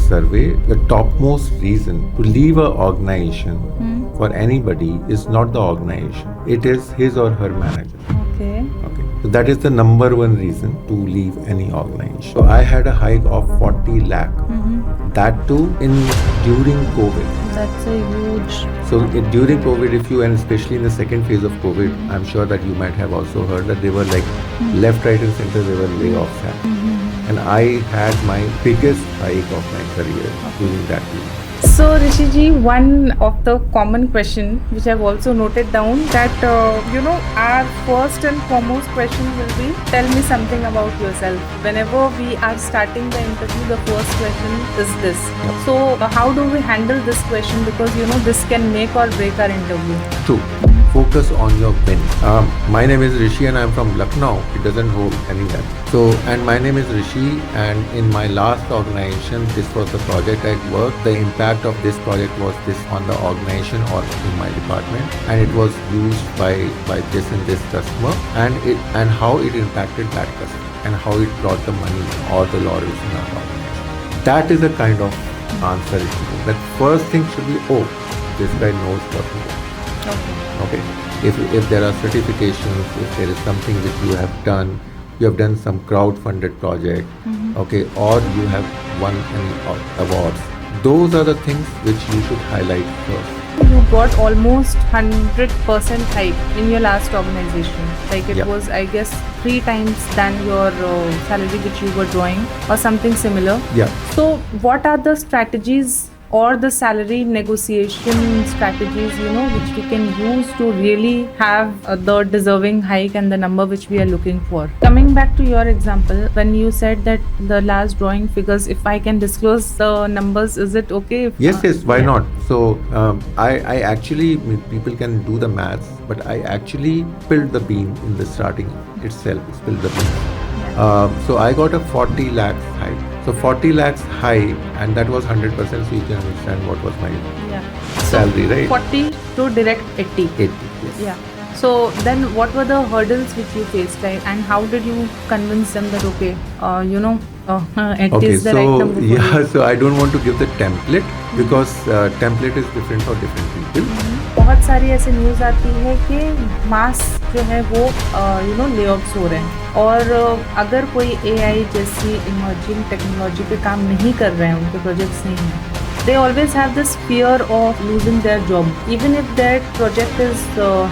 survey, the topmost reason to leave an organization for anybody is not the organization. It is his or her manager. Okay. So that is the number one reason to leave any organization. So I had a hike of 40 lakh. That too during COVID. That's a huge. So during COVID, and especially in the second phase of COVID, I'm sure that you might have also heard that they were like left, right and center, there were layoffs happening. And I had my biggest hike of my career during that period. So Risshi Ji, one of the common question which I've also noted down that our first and foremost question will be, tell me something about yourself. Whenever we are starting the interview, the first question is this. So how do we handle this question, because this can make or break our interview. True. Focus on your win. My name is Risshi and I'm from Lucknow. It doesn't hold any that. And my name is Risshi, and in my last organization, this was the project I worked. The impact of this project was this on the organization or in my department, and it was used by this and this customer, and how it impacted that customer, and how it brought the money or the laurels in our organization. That is the kind of answer it should be. That first thing should be, oh, this guy knows what he wants. Okay. If there are certifications, if there is something which you have done some crowd-funded project, okay, or you have won any awards. Those are the things which you should highlight first. You got almost 100% hike in your last organization. Like it was, I guess, 3 times than your salary which you were drawing or something similar. Yeah. So what are the strategies or the salary negotiation strategies, which we can use to really have the deserving hike and the number which we are looking for? Coming back to your example, when you said that the last drawing figures, if I can disclose the numbers, is it okay? Yes, why not? So I actually, people can do the maths, but I actually spilled the bean in the starting itself, spilled the bean. So I got a 40 lakhs hike. So 40 lakhs high, and that was 100%, so you can understand what was my salary, right? 40 to direct 80. 80, yes. Yeah. So then what were the hurdles which you faced, right? And how did you convince them that, okay, 80 is the right number for you? So I don't want to give the template, because template is different for different people. बहुत सारी ऐसे news आती है कि मास जो है वो layoffs हो रहे हैं, और अगर कोई AI जैसी इमर्जिंग टेक्नोलॉजी पे काम नहीं कर रहे हैं, उनके प्रोजेक्ट्स नहीं हैं, they always have this fear of losing their job, even if their project is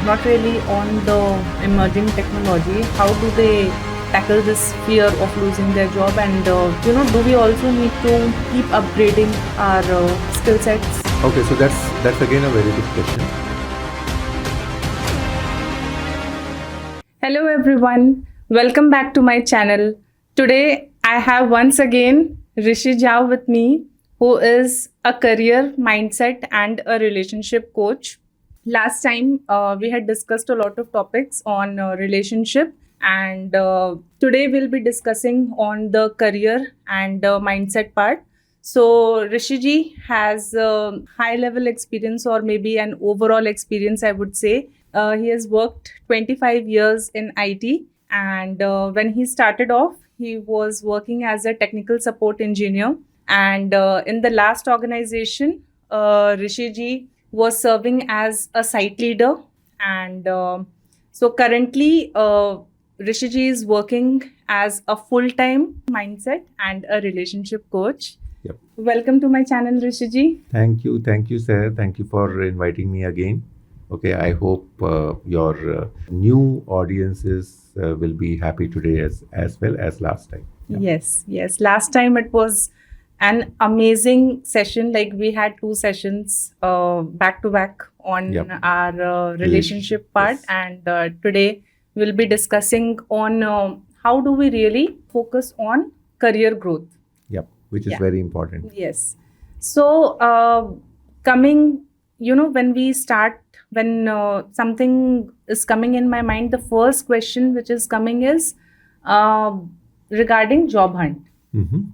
not really on the emerging technology. How do they tackle this fear of losing their job, and do we also need to keep upgrading our skill sets? Okay, so that's again a very good question. Hello everyone, welcome back to my channel. Today I have once again Risshi Jhaa with me, who is a career mindset and a relationship coach. Last time we had discussed a lot of topics on relationship, and today we'll be discussing on the career and mindset part. So Risshi Ji has a high level experience, or maybe an overall experience, I would say. He has worked 25 years in IT, and when he started off, he was working as a technical support engineer. And in the last organization, Risshi Ji was serving as a site leader. And so currently, Risshi Ji is working as a full-time mindset and a relationship coach. Yep. Welcome to my channel, Risshi Ji. Thank you, Sehar. Thank you for inviting me again. Okay, I hope your new audiences will be happy today as well as last time. Yeah. Yes. Last time it was an amazing session. Like we had 2 sessions back to back on our relationship part. Yes. And today we'll be discussing on how do we really focus on career growth. Yep, which is very important. Yes. So coming, when something is coming in my mind, the first question which is coming is regarding job hunt.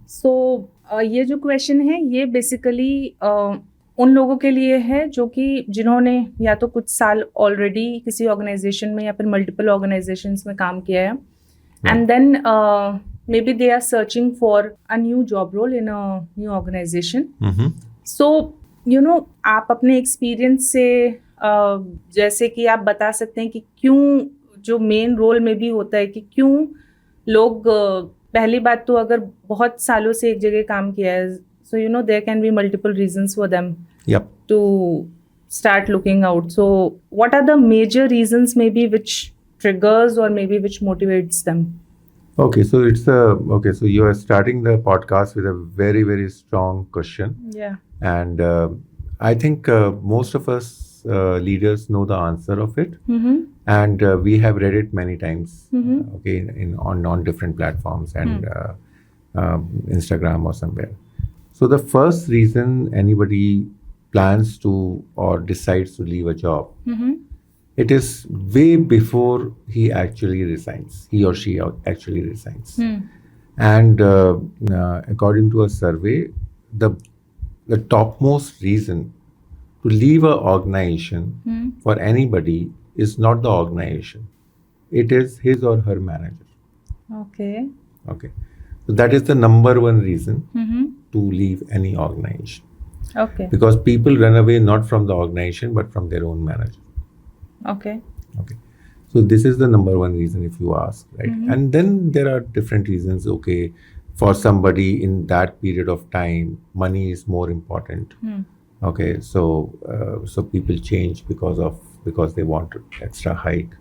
So ये जो question है, ये basically उन लोगों के लिए है जो कि जिन्होंने या तो कुछ साल ऑलरेडी किसी ऑर्गेनाइजेशन में या फिर मल्टीपल ऑर्गेनाइजेशंस में काम किया है, and then maybe they are searching for a new job role in a new organization. So आप अपने एक्सपीरियंस से जैसे कि आप बता सकते हैं कि क्यों जो मेन रोल में भी होता है कि क्यों लोग पहली बात तो अगर बहुत सालों से एक जगह काम किया है, so there can be multiple reasons for them to start looking out. So what are the major reasons maybe which triggers or maybe which motivates them? Okay, so so you are starting the podcast with a very, very strong question. Yeah. And I think most of us leaders know the answer of it. And we have read it many times, okay, on different platforms and Instagram or somewhere. So the first reason anybody plans to or decides to leave a job, it is way before he actually resigns, he or she actually resigns. And according to a survey, the topmost reason to leave an organization for anybody is not the organization. It is his or her manager. Okay. So that is the number one reason to leave any organization. Okay. Because people run away not from the organization but from their own manager. Okay. So this is the number one reason if you ask, right? And then there are different reasons. Okay, for somebody in that period of time, money is more important. Okay, so people change because they want extra hike.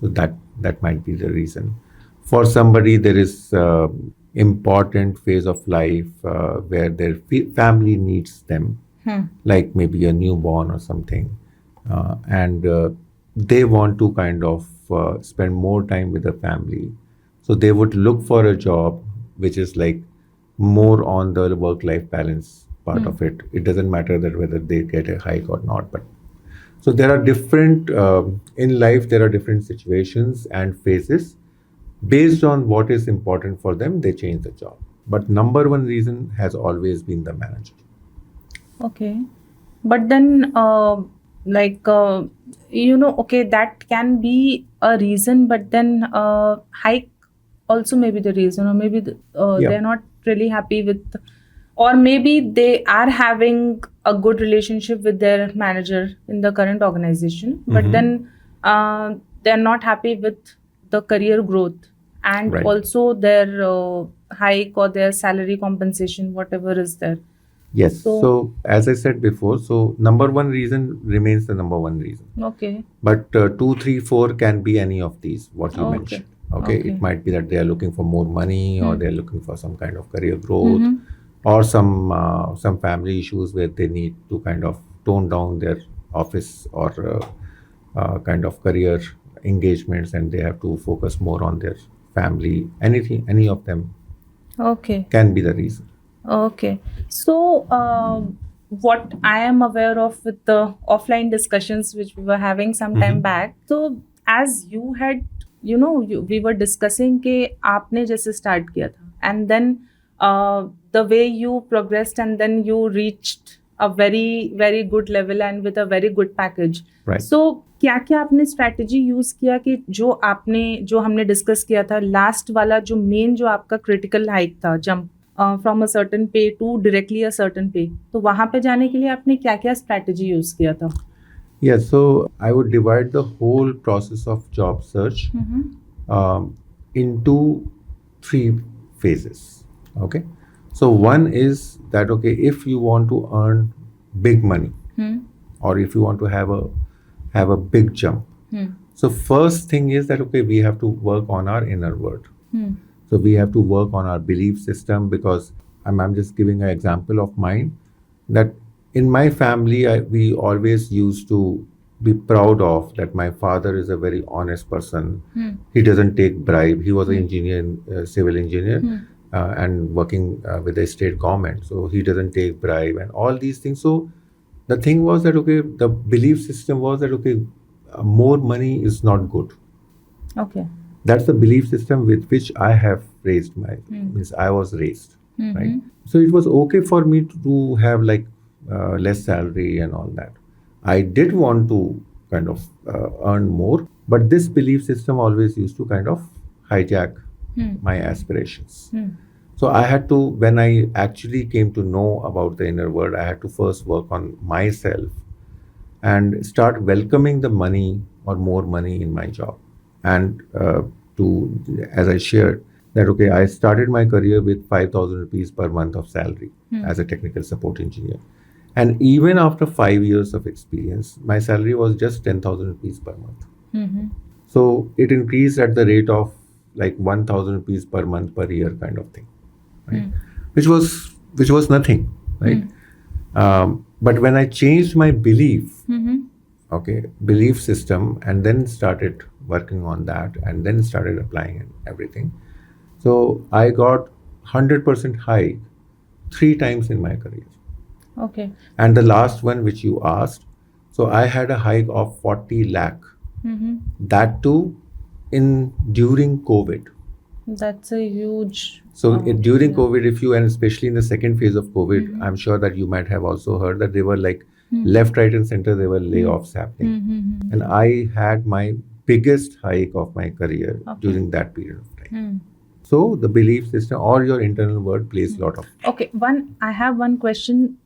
So that might be the reason. For somebody, there is important phase of life where their family needs them, like maybe a newborn or something, and they want to kind of spend more time with the family. So they would look for a job which is like more on the work-life balance part of it. It doesn't matter that whether they get a hike or not. But so there are different in life. There are different situations and phases. Based on what is important for them, they change the job. But number one reason has always been the manager. Okay. But then, okay, that can be a reason, but then hike also may be the reason, or maybe they're not really happy with, or maybe they are having a good relationship with their manager in the current organization, but then they're not happy with the career growth and also their hike or their salary compensation, whatever is there. Yes. So as I said before, so number one reason remains the number one reason. Okay. But 2, 3, 4 can be any of these, what you mentioned. Okay. It might be that they are looking for more money or they're looking for some kind of career growth or some family issues where they need to kind of tone down their office or kind of career engagements and they have to focus more on their family. Any of them can be the reason. Okay. So what I am aware of with the offline discussions which we were having some time back, so as you had, we were discussing कि आपने जैसे start किया था and then the way you progressed and then you reached a very, very good level and with a very good package. Right. So क्या आपने strategy use किया कि जो हमने discuss किया था last वाला जो main जो आपका critical hike था jump from a certain pay to directly a certain pay, तो वहाँ पे जाने के लिए आपने क्या strategy use किया था? Yes, so I would divide the whole process of job search into 3 phases. Okay, so one is that if you want to earn big money or if you want to have a big jump, so first thing is that we have to work on our inner world. So we have to work on our belief system because I'm just giving an example of mine that in my family, we always used to be proud of that my father is a very honest person. He doesn't take bribe. He was an engineer, civil engineer and working with the state government. So he doesn't take bribe and all these things. So the thing was that, the belief system was that, more money is not good. Okay. That's the belief system with which I have raised means I was raised, right? So it was okay for me to have like less salary and all that. I did want to kind of earn more, but this belief system always used to kind of hijack my aspirations. So I had to, when I actually came to know about the inner world, I had to first work on myself and start welcoming the money or more money in my job. And as I shared, that okay, I started my career with 5,000 rupees per month of salary as a technical support engineer. And even after 5 years of experience, my salary was just 10,000 rupees per month. So it increased at the rate of like 1,000 rupees per month per year kind of thing, right? Which was nothing, right? But when I changed my belief, belief system, and then started working on that, and then started applying and everything, so I got 100% hike 3 times in my career. Okay. And the last one which you asked, so I had a hike of 40 lakh. That too during COVID. That's a huge. So during COVID, if you, and especially in the second phase of COVID, I'm sure that you might have also heard that they were like left, right, and center, there were layoffs happening. And I had my biggest hike of my career during that period of time. So the belief system or your internal world plays a lot of. Okay, I have one question.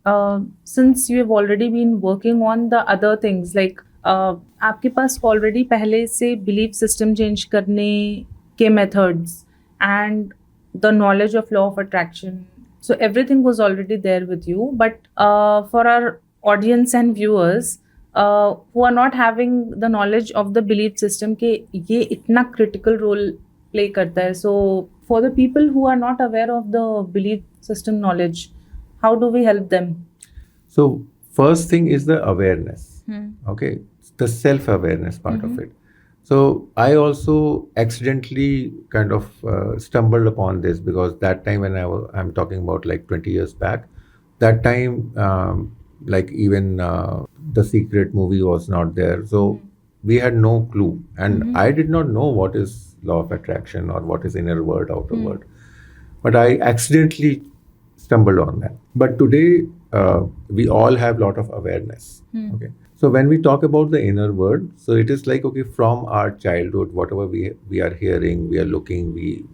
Since you have already been working on the other things, like आपके पास already पहले से belief system change करने के methods and the knowledge of law of attraction. So everything was already there with you. But for our audience and viewers who are not having the knowledge of the belief system कि ये इतना critical role play करता है. So for the people who are not aware of the belief system knowledge, how do we help them? So first thing is the awareness. Okay, the self-awareness part of it. So I also accidentally kind of stumbled upon this because that time when I'm talking about like 20 years back, that time like even The Secret movie was not there. So we had no clue. And I did not know what is law of attraction or what is inner world, outer world. But I accidentally stumbled on that. But today we all have a lot of awareness. Okay. So when we talk about the inner world, so it is like, okay, from our childhood, whatever we are hearing, we are looking,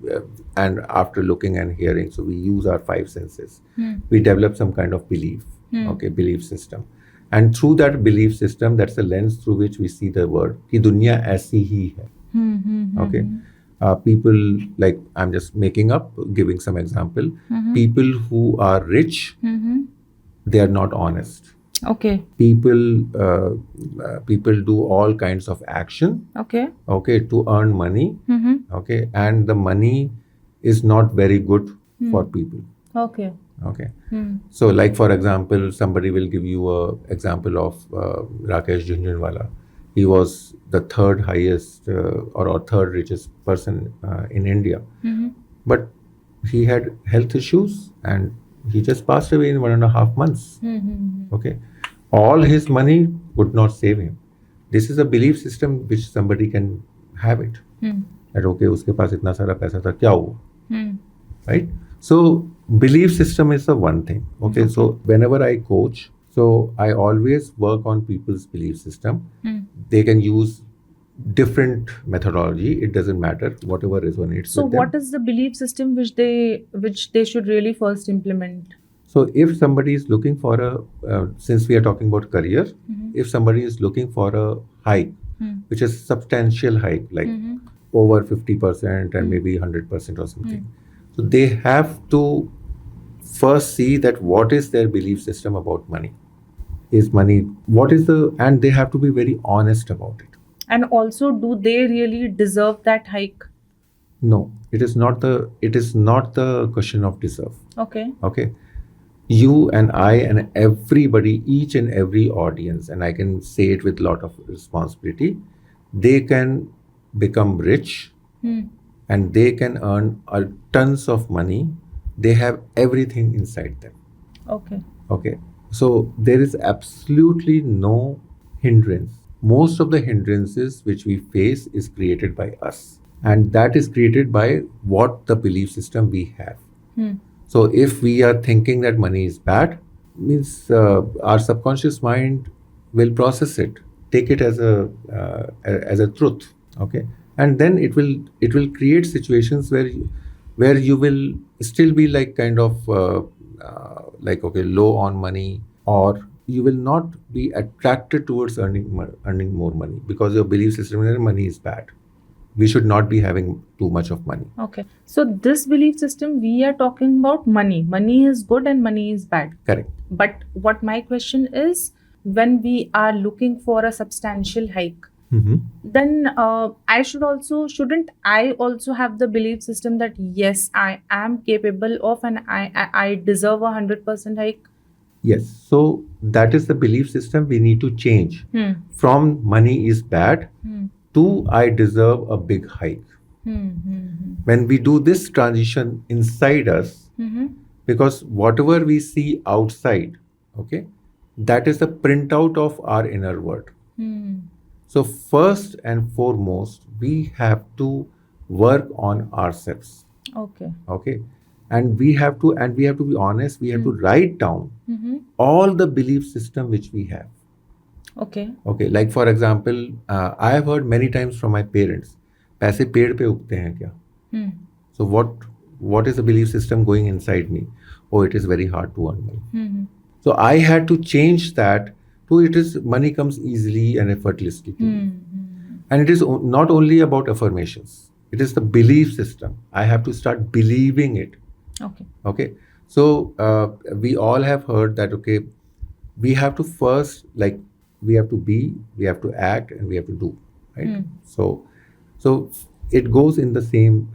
and after looking and hearing, so we use our 5 senses. We develop some kind of belief, belief system. And through that belief system, that's the lens through which we see the world. कि दुनिया ऐसी ही है. Okay. People, like, I'm just making up, giving some example. People who are rich, they are not honest. Okay. People do all kinds of action. Okay. Okay, to earn money. Okay, and the money is not very good for people. Okay. Okay. So, like for example, somebody will give you a example of Rakesh Jhunjhunwala. He was the third highest or third richest person in India, but he had health issues and he just passed away in 1.5 months. Okay. All his money would not save him. This is a belief system which somebody can have it. That okay, उसके पास इतना सारा पैसा था, क्या हुआ? Right? So belief system is the one thing. Okay. So whenever I coach, so I always work on people's belief system. They can use different methodology. It doesn't matter, whatever resonates So with them. what is the belief system which they should really first implement? So if somebody is looking for since we are talking about career, if somebody is looking for a hike, which is substantial hike, like over 50% and maybe 100% or something. So they have to first see that what is their belief system about money. Is money, and they have to be very honest about it. And also, do they really deserve that hike? No, it is not the question of deserve. Okay. Okay. You and I and everybody, each and every audience, and I can say it with a lot of responsibility, they can become rich and they can earn tons of money. They have everything inside them. Okay. Okay. So there is absolutely no hindrance. Most of the hindrances which we face is created by us. And that is created by what the belief system we have. So if we are thinking that money is bad, means our subconscious mind will process it, take it as a truth. Okay. and then it will create situations where you will still be like kind of like okay, low on money, or you will not be attracted towards earning more money because your belief system is that money is bad. We should not be having too much of money. Okay. So this belief system, we are talking about money. Money is good and money is bad. Correct. But what my question is, when we are looking for a substantial hike, then shouldn't I also have the belief system that yes, I am capable of and I deserve 100% hike? Yes. So that is the belief system we need to change from money is bad to I deserve a big hike. When we do this transition inside us, because whatever we see outside, okay, that is the printout of our inner world. So first and foremost, we have to work on ourselves. Okay. And we have to be honest, we have to write down all the belief system which we have. Okay. Like for example, I have heard many times from my parents, पैसे पेड़ पे उगते हैं क्या? So what is the belief system going inside me? Oh, it is very hard to earn money. So I had to change that to it is money comes easily and effortlessly to me. And it is not only about affirmations. It is the belief system. I have to start believing it. Okay. So we all have heard that, okay, we have to first, like, we have to be, we have to act, and we have to do, right? So it goes in the same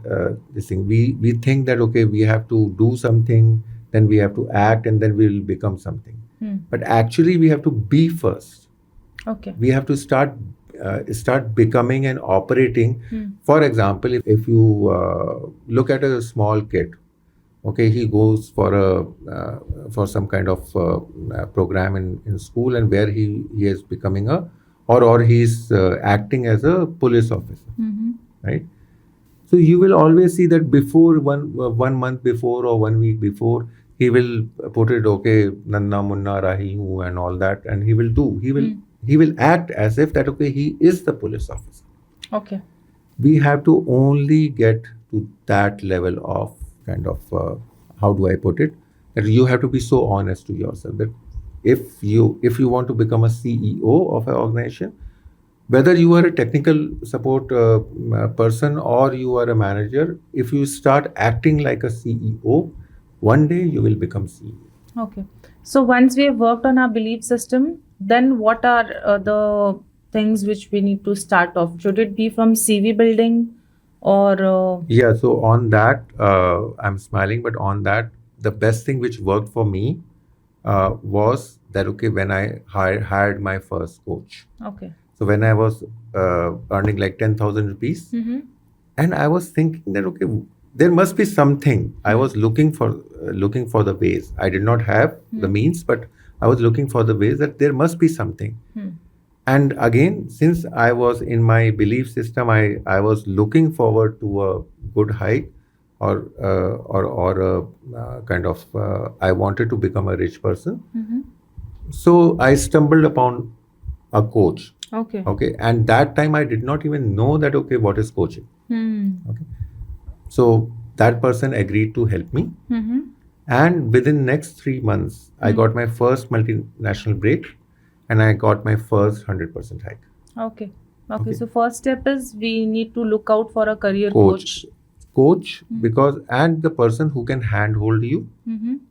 this thing. We think that, okay, we have to do something, then we have to act, and then we will become something. But actually, we have to be first. Okay. We have to start becoming and operating. For example, if you look at a small kid, okay, he goes for some kind of program in school, and where he is becoming or he's acting as a police officer, right? So you will always see that before one month before or 1 week before, he will put it, okay, Nanna Munna Rahi hu and all that, and he will act as if that, okay, he is the police officer. Okay. We have to only get to that level of kind of how do I put it, that you have to be so honest to yourself that if you want to become a CEO of an organization, whether you are a technical support person or you are a manager, if you start acting like a CEO, one day you will become CEO. Okay. So once we have worked on our belief system, then what are the things which we need to start off? Should it be from CV building or? Yeah. So on that, I'm smiling, but on that, the best thing which worked for me was that, okay, when I hired my first coach. Okay. So when I was earning like 10,000 rupees, and I was thinking that, okay, there must be something. I was looking for the ways. I did not have the means, but I was looking for the ways that there must be something. And again, since I was in my belief system, I was looking forward to a good hike, or kind of I wanted to become a rich person. So I stumbled upon a coach. Okay. And that time I did not even know that, okay, what is coaching. Okay. So that person agreed to help me. And within next 3 months, I got my first multinational break, and I got my first 100% hike. Okay. So first step is we need to look out for a career coach. Because and the person who can handhold you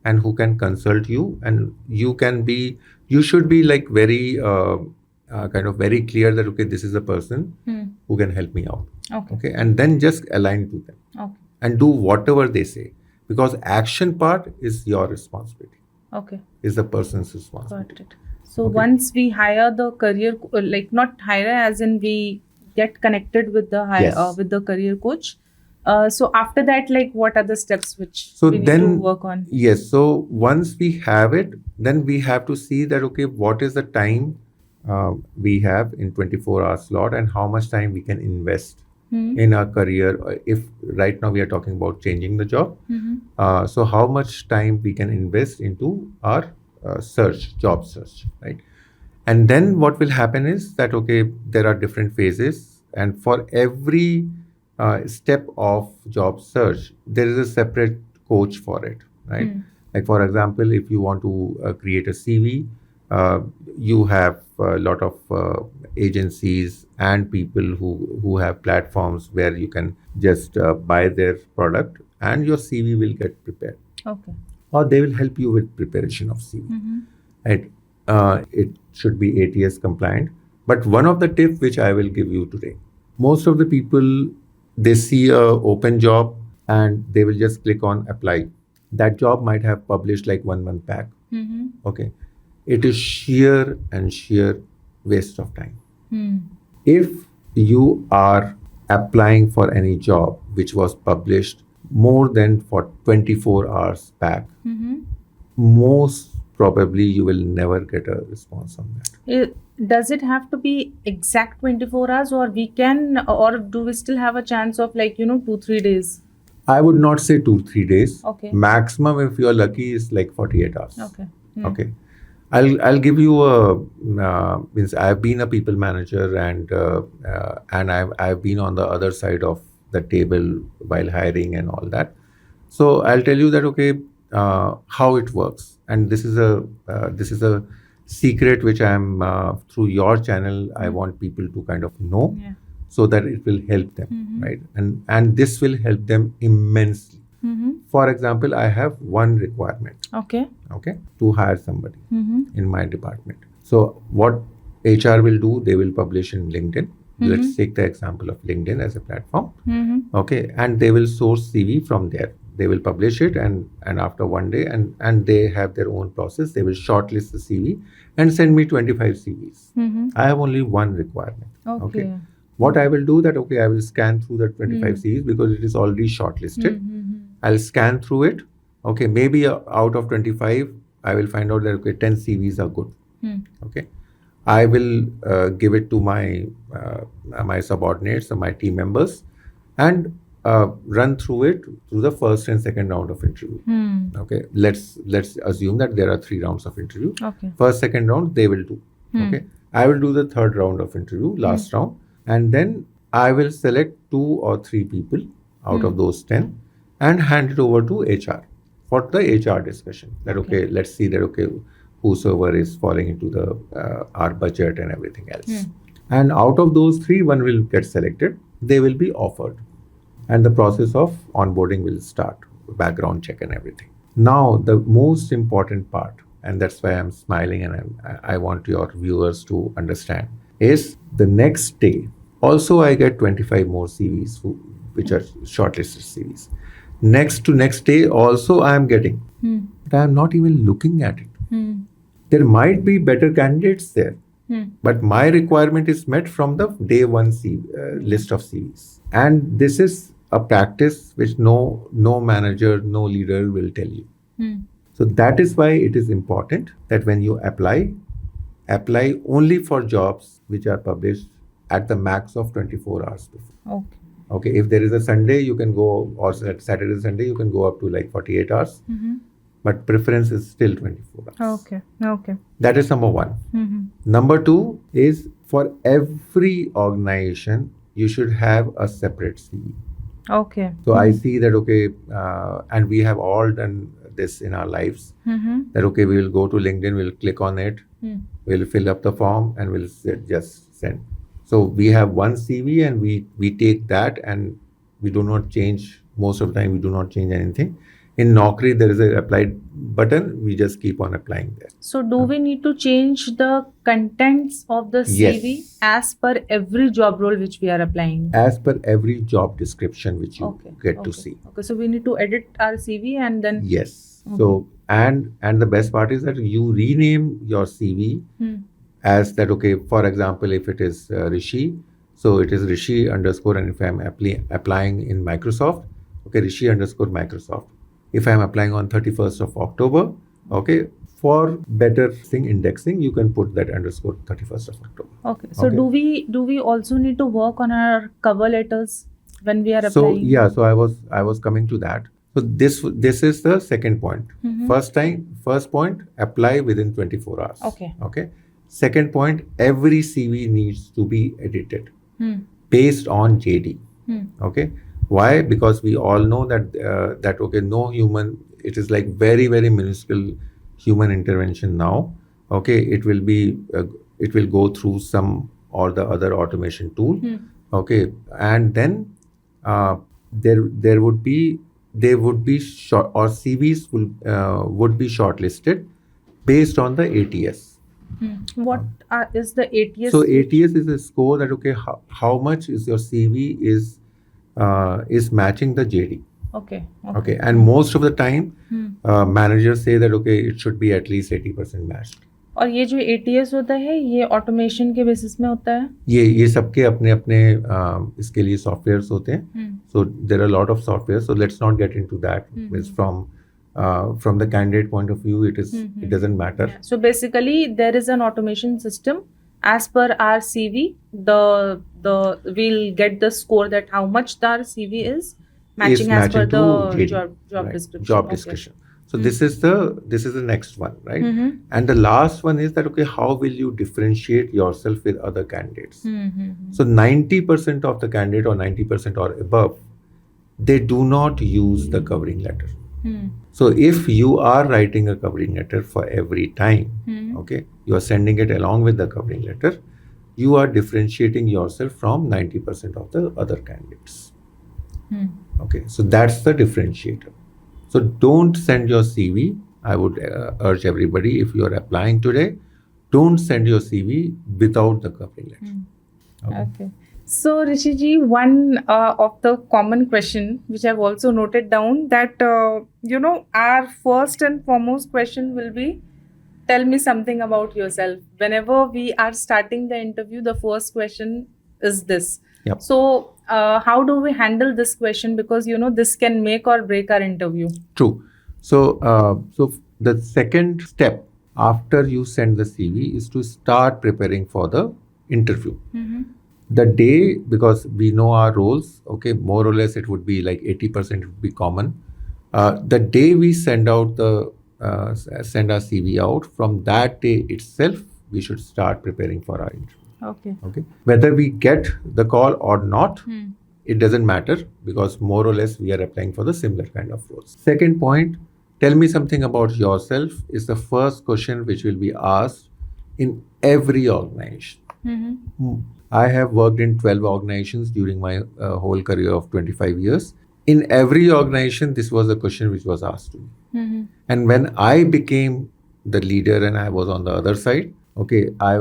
and who can consult you, and you should be like very kind of very clear that, okay, this is a person who can help me out. Okay. And then just align to them. Okay. And do whatever they say, because action part is your responsibility. Okay. Is the person's responsibility. Got it. So once we hire the career, like not hire as in we get connected with the with the career coach. So after that, like what are the steps which we need to work on? Yes. So once we have it, then we have to see that, okay, what is the time we have in 24-hour slot, and how much time we can invest in our career. If right now we are talking about changing the job, so how much time we can invest into our job search, right? And then what will happen is that, okay, there are different phases. And for every step of job search, there is a separate coach for it, right? Like for example, if you want to create a CV, you have a lot of agencies and people who have platforms where you can just buy their product and your CV will get prepared. Okay. Or they will help you with preparation of CV. Right? It should be ATS compliant. But one of the tips which I will give you today, most of the people, they see a open job and they will just click on apply. That job might have published like 1 month back. Okay. It is sheer waste of time. If you are applying for any job which was published more than for 24 hours back, most probably you will never get a response on that. Does it have to be exact 24 hours, or we can, or do we still have a chance of 2-3 days? I would not say 2-3 days. Okay. Maximum, if you are lucky, is like 48 hours. Okay. Okay. I'll give you a means I've been a people manager and I've been on the other side of the table while hiring and all that. So I'll tell you that how it works, and this is a secret which I'm through your channel I want people to kind of know, so that it will help them, right? And this will help them immensely. For example, I have one requirement. Okay, to hire somebody in my department. So what HR will do, they will publish in LinkedIn. Let's take the example of LinkedIn as a platform. Okay, and they will source CV from there. They will publish it and after one day and they have their own process. They will shortlist the CV and send me 25 CVs. I have only one requirement. Okay. What I will do that, I will scan through the 25 CVs because it is already shortlisted. I'll scan through it. Okay, maybe out of 25, I will find out that 10 CVs are good. Okay, I will give it to my subordinates or my team members and run through it through the first and second round of interview. Okay, let's assume that there are 3 rounds of interview. Okay. First, second round they will do. Okay, I will do the third round of interview, last round, and then I will select 2 or 3 people out of those 10 and hand it over to HR for the HR discussion. That let's see that whosoever is falling into the our budget and everything else. And out of those 3, one will get selected. They will be offered, and the process of onboarding will start, background check and everything. Now the most important part, and that's why I'm smiling and I want your viewers to understand, is the next day. Also, I get 25 more CVs which are shortlisted CVs. Next day also I am getting, but I am not even looking at it. There might be better candidates there, but my requirement is met from the day one list of CVs. And this is a practice which no manager, no leader will tell you. So that is why it is important that when you apply only for jobs which are published at the max of 24 hours before. Okay, if there is a Sunday, you can go, or Saturday, Sunday, you can go up to like 48 hours. But preference is still 24 hours. Okay. That is number one. Number 2 is for every organization, you should have a separate CV. Okay. So I see that, and we have all done this in our lives, that, we will go to LinkedIn, we'll click on it, we'll fill up the form and we'll just send. So we have one CV and we take that and we do not change, most of the time we do not change anything. In Naukri, there is a apply button, we just keep on applying there. So do we need to change the contents of the CV as per every job role which we are applying? As per every job description which you get to see. Okay, so we need to edit our CV and then... Yes. So, and the best part is that you rename your CV as that, for example, if it is Risshi, so it is Risshi underscore, and if I'm applying in Microsoft, Risshi underscore Microsoft. If I'm applying on 31st of October, for better indexing, you can put that underscore 31st of October. Okay. So do we also need to work on our cover letters when we are applying? So I was coming to that. So this is the second point. First point, apply within 24 hours. Okay. Second point, every CV needs to be edited. based on JD. Okay, why? Because we all know that okay, no human. It is like very very minuscule human intervention now. Okay, it will go through some or the other automation tool. Okay, and then there would be short or CVs would be shortlisted based on the ATS. What is the ATS? So ATS is a score that okay, how much is your CV is matching the JD. Okay, and most of the time managers say that okay, it should be at least 80% matched. और ये जो ATS होता है ये automation के basis में होता है? ये सबके अपने अपने इसके लिए सॉफ्टवेयर्स होते हैं. So there are a lot of software. So let's not get into that. It's from the candidate point of view, it doesn't matter. Yeah. So basically, there is an automation system. As per our CV, we'll get the score that how much our CV is matching as per the JD, job right, description. Job description. So this is the next one, right? And the last one is that okay, how will you differentiate yourself with other candidates? So 90% of the candidate or 90% or above, they do not use the covering letter. So if you are writing a covering letter for every time, okay, you are sending it along with the covering letter, you are differentiating yourself from 90% of the other candidates. Okay, so that's the differentiator. So don't send your CV. I would urge everybody, if you are applying today, don't send your CV without the covering letter. Okay. So Risshi ji, one of the common question which I've also noted down that our first and foremost question will be, tell me something about yourself. Whenever we are starting the interview, the first question is this. Yep. So how do we handle this question? Because this can make or break our interview. True. So the second step after you send the CV is to start preparing for the interview. The day, because we know our roles, okay, more or less it would be like 80% would be common. The day we send our CV out, from that day itself, we should start preparing for our interview. Okay. Whether we get the call or not, it doesn't matter, because more or less we are applying for the similar kind of roles. Second point, tell me something about yourself is the first question which will be asked in every organization. I have worked in 12 organizations during my whole career of 25 years. In every organization, this was a question which was asked to me. And when I became the leader and I was on the other side, okay, I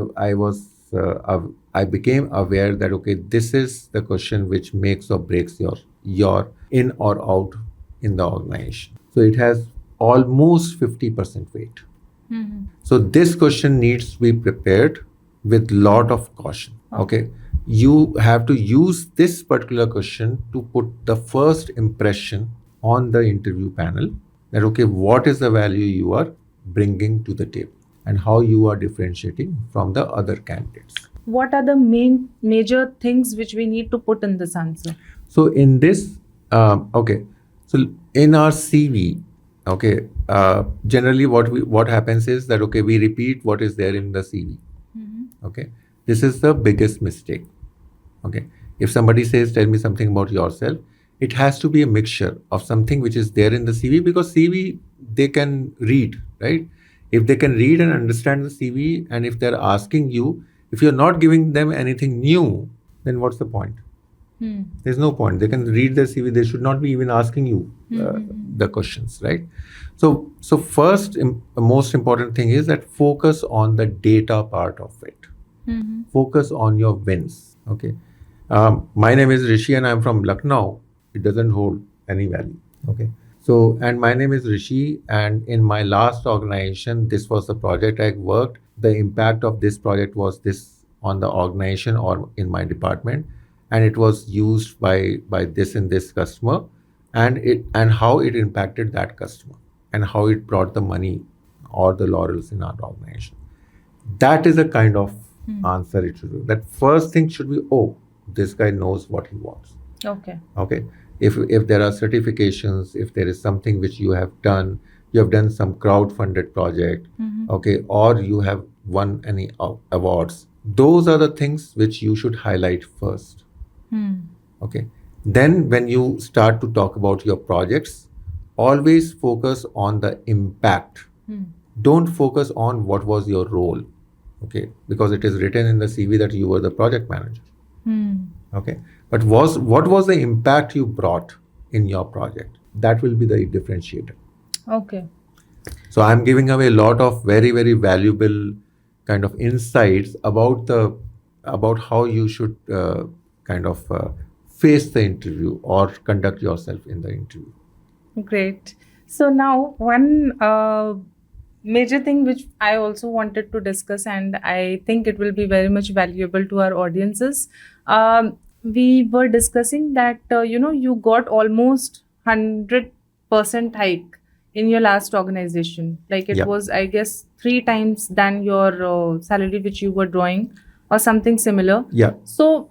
became aware that okay, this is the question which makes or breaks your in or out in the organization. So it has almost 50% weight. So this question needs to be prepared with lot of caution. Okay, you have to use this particular question to put the first impression on the interview panel that okay, what is the value you are bringing to the table and how you are differentiating from the other candidates. What are the major things which we need to put in this answer? So in this, so in our CV, okay, generally what happens is that okay, we repeat what is there in the CV. Okay, this is the biggest mistake. Okay, if somebody says, tell me something about yourself, it has to be a mixture of something which is there in the CV, because CV they can read, right? If they can read and understand the CV, and if they're asking you, if you're not giving them anything new, then what's the point? There's no point. They can read the CV. They should not be even asking you the questions, right? So first, most important thing is that focus on the data part of it. Focus on your wins. Okay. My name is Risshi and I'm from Lucknow. It doesn't hold any value. Okay. So, and my name is Risshi, and in my last organization, this was the project I worked. The impact of this project was this on the organization or in my department, and it was used by this and this customer, and how it impacted that customer and how it brought the money or the laurels in our organization. That is a kind of answer it should be. That first thing should be, oh, this guy knows what he wants. Okay. If there are certifications, if there is something which you have done some crowd-funded project, okay, or you have won any awards, those are the things which you should highlight first. Okay. Then when you start to talk about your projects, always focus on the impact. Don't focus on what was your role. Okay. Because it is written in the CV that you were the project manager. Okay. But what was the impact you brought in your project? That will be the differentiator. Okay. So I'm giving away a lot of very, very valuable kind of insights about how you should face the interview or conduct yourself in the interview. Great. So now one major thing which I also wanted to discuss, and I think it will be very much valuable to our audiences. We were discussing that you got almost 100% hike in your last organization. Like it Yeah. was, I guess, 3 times than your salary which you were drawing, or something similar. Yeah. So,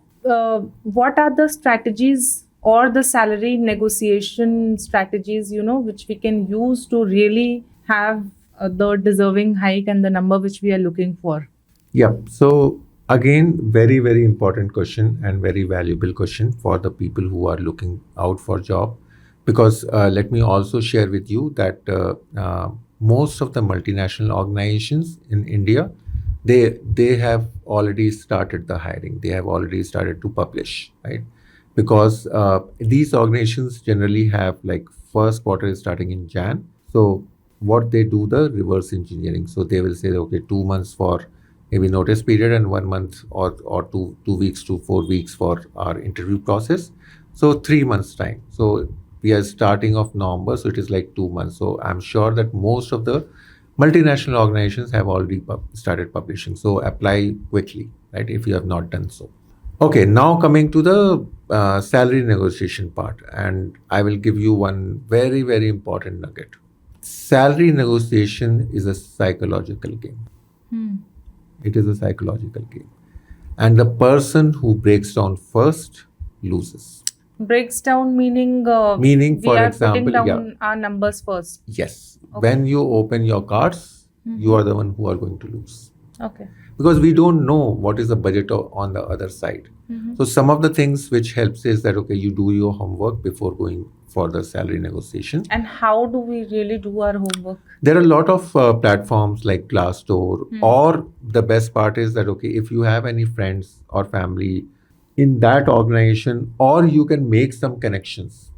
what are the strategies or the salary negotiation strategies, which we can use to really have the deserving hike and the number which we are looking for? Yeah. So again, very, very important question and very valuable question for the people who are looking out for job. Because let me also share with you that most of the multinational organizations in India, they have already started the hiring. They have already started to publish, right? Because these organizations generally have like first quarter is starting in Jan. So what they do, the reverse engineering. So they will say, okay, 2 months for maybe notice period and 1 month or two weeks to 4 weeks for our interview process. So 3 months time. So we are starting of November, so it is like 2 months. So I'm sure that most of the multinational organizations have already started publishing. So apply quickly, right? If you have not done so. Okay, now coming to the salary negotiation part, and I will give you one very, very important nugget. Salary negotiation is a psychological game. It is a psychological game. And the person who breaks down first loses. Breaks down meaning Meaning, we for are example, putting down yeah. our numbers first. Yes. Okay. When you open your cards, you are the one who are going to lose. Okay. Because we don't know what is the budget on the other side. So some of the things which helps is that, okay, you do your homework before going for the salary negotiation. And how do we really do our homework? There are a lot of platforms like Glassdoor, or the best part is that, okay, if you have any friends or family in that organization, or you can make some connections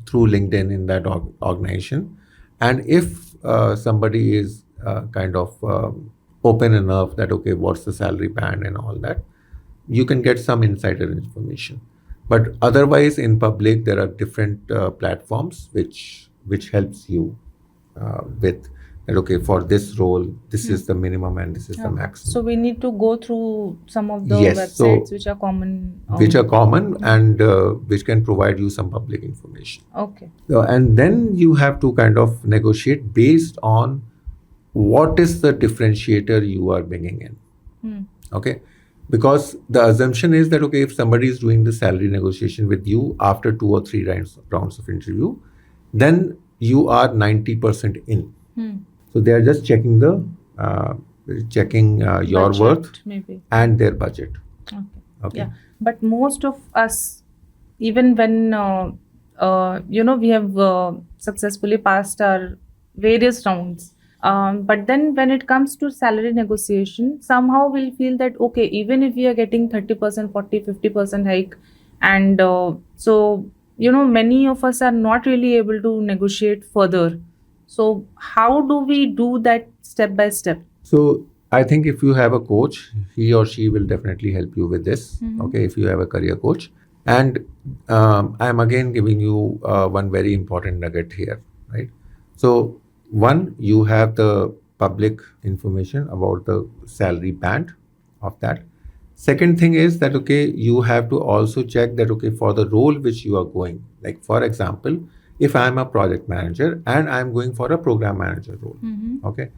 through LinkedIn in that organization. And if somebody is open enough that, okay, what's the salary band and all that, you can get some insider information. But otherwise, in public, there are different platforms which helps you with that, okay, for this role, this is the minimum and this is the maximum. So we need to go through some of the Yes, websites so which are common. Which are common and which can provide you some public information. Okay. And then you have to kind of negotiate based on what is the differentiator you are bringing in. Okay. Because the assumption is that, okay, if somebody is doing the salary negotiation with you after 2 or 3 rounds of interview, then you are 90% in. So they are just checking your Budget, worth maybe. and their budget. Okay. Yeah. But most of us, even when we have successfully passed our various rounds, but then when it comes to salary negotiation, somehow we'll feel that, okay, even if we are getting 30%, 40, 50% hike, and so many of us are not really able to negotiate further. So how do we do that step by step? So I think if you have a coach, he or she will definitely help you with this. Okay, if you have a career coach. And I'm again giving you one very important nugget here, right? So one, you have the public information about the salary band of that. Second thing is that, okay, you have to also check that, okay, for the role which you are going, like for example, if I'm a project manager and I'm going for a program manager role, okay,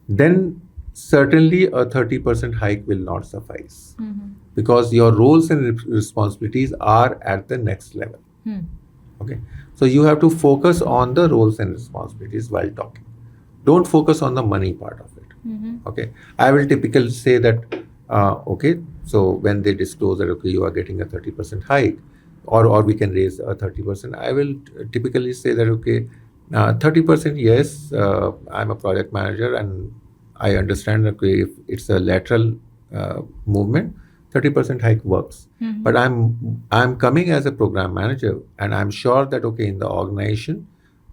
then certainly a 30% hike will not suffice because your roles and responsibilities are at the next level. Okay, so you have to focus on the roles and responsibilities while talking. Don't focus on the money part of it. Okay, I will typically say that Okay, so when they disclose that, okay, you are getting a 30% hike, or we can raise a 30%, I will typically say that, okay, 30%, yes, I'm a project manager and I understand that, okay, if it's a lateral movement, 30% hike works. But I'm coming as a program manager, and I'm sure that, okay, in the organization,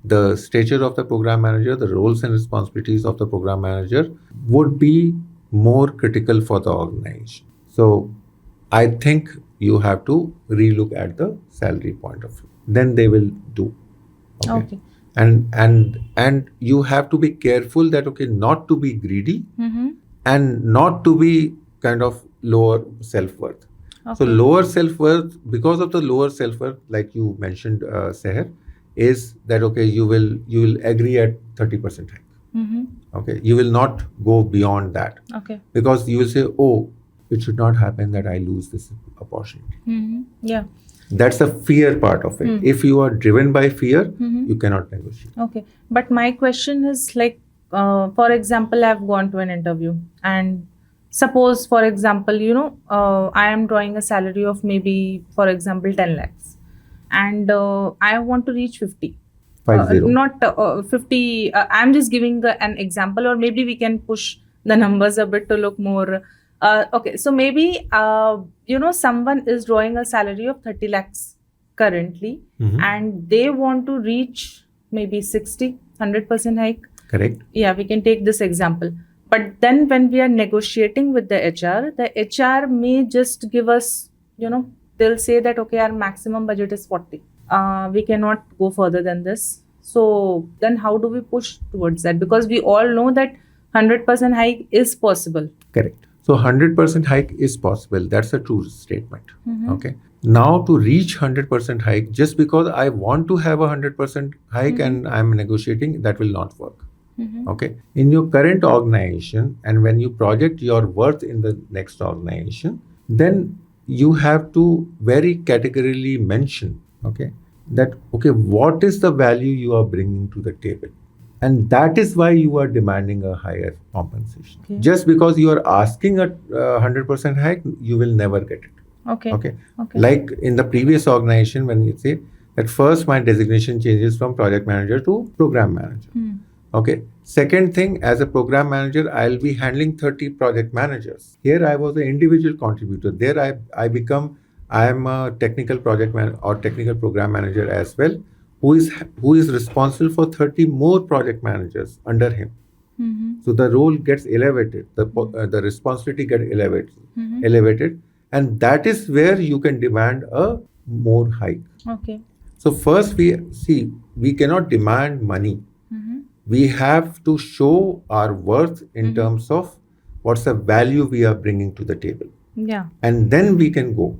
the stature of the program manager, the roles and responsibilities of the program manager would be more critical for the organization. So I think you have to relook at the salary point of view. Then they will do. Okay. And you have to be careful that, okay, not to be greedy and not to be kind of lower self-worth. So lower self-worth, because of the lower self-worth, like you mentioned, Sehar, is that, okay, you will agree at 30% hike. Okay, you will not go beyond that. Okay. Because you will say, oh, it should not happen that I lose this opportunity. Yeah. That's the fear part of it. If you are driven by fear, you cannot negotiate. Okay. But my question is like, for example, I've gone to an interview, and suppose, for example, I am drawing a salary of maybe, for example, 10 lakhs, and I want to reach 50. 50. Not 50. I'm just giving an example, or maybe we can push the numbers a bit to look more. Okay, so maybe someone is drawing a salary of 30 lakhs currently, and they want to reach maybe 60, 100% hike. Correct. Yeah, we can take this example. But then when we are negotiating with the HR may just give us, they'll say that, okay, our maximum budget is 40. We cannot go further than this. So then how do we push towards that? Because we all know that 100% hike is possible. Correct. So 100% hike is possible. That's a true statement. Okay. Now to reach 100% hike, just because I want to have a 100% hike and I'm negotiating, that will not work. Okay. In your current organization, and when you project your worth in the next organization, then you have to very categorically mention, okay, that, okay, what is the value you are bringing to the table? And that is why you are demanding a higher compensation. Okay. Just because you are asking a 100% hike, you will never get it. Okay. Like in the previous organization, when you say that first my designation changes from project manager to program manager. Okay. Second thing, as a program manager, I'll be handling 30 project managers. Here I was an individual contributor. There I am a technical project manager or technical program manager as well, who is responsible for 30 more project managers under him. So the role gets elevated, the responsibility gets elevated, and that is where you can demand a more hike. Okay. So first we cannot demand money. We have to show our worth in terms of what's the value we are bringing to the table. Yeah. And then we can go.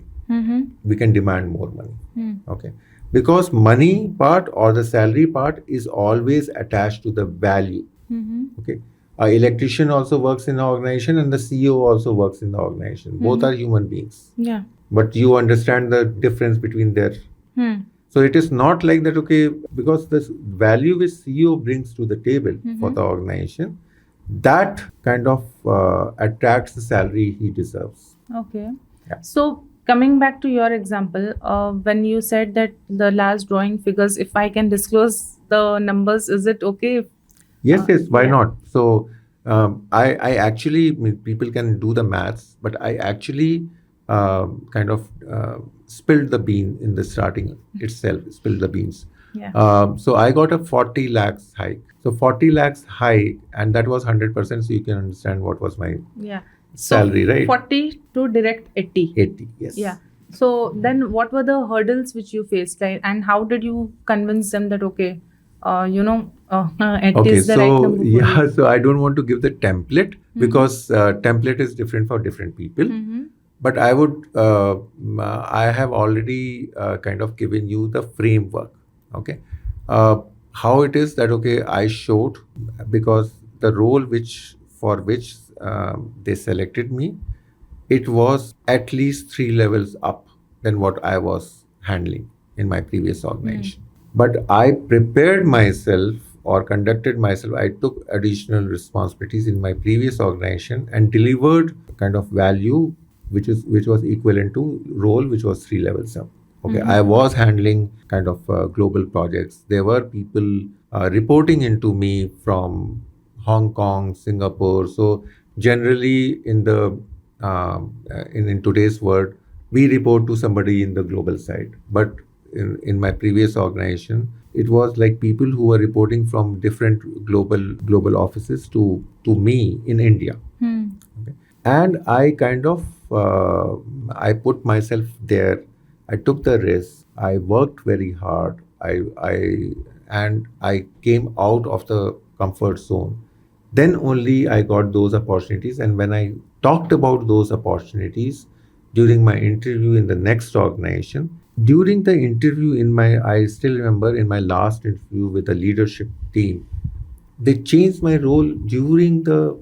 We can demand more money. Okay. Because money part or the salary part is always attached to the value. Okay. An electrician also works in the organization, and the CEO also works in the organization. Both are human beings. Yeah. But you understand the difference between their. So it is not like that, okay, because the value which CEO brings to the table for the organization, that kind of attracts the salary he deserves. Okay. Yeah. So coming back to your example, when you said that the last drawing figures, if I can disclose the numbers, is it okay? Yes, why not? So I actually, people can do the maths, but I actually kind of spilled the bean in the starting itself, spilled the beans. Yeah. So I got a 40 lakhs hike. So 40 lakhs hike, and that was 100%. So you can understand what was my salary, right? 40 to direct 80. 80, yes. Yeah. So then what were the hurdles which you faced, and how did you convince them that, okay, 80 is the right number for you? So I don't want to give the template because template is different for different people. But I would, I have already kind of given you the framework. Okay. How it is that, okay, I showed, because the role for which they selected me, it was at least 3 levels up than what I was handling in my previous organization. But I prepared myself or conducted myself, I took additional responsibilities in my previous organization and delivered kind of value which was equivalent to role which was 3 levels up. Okay, I was handling kind of global projects. There were people reporting into me from Hong Kong, Singapore. So generally, in today's world, we report to somebody in the global side. But in my previous organization, it was like people who were reporting from different global offices to me in India. Okay. And I kind of I put myself there. I took the risk. I worked very hard. I came out of the comfort zone. Then only I got those opportunities. And when I talked about those opportunities during my interview in the next organization, during the interview I still remember in my last interview with the leadership team, they changed my role during the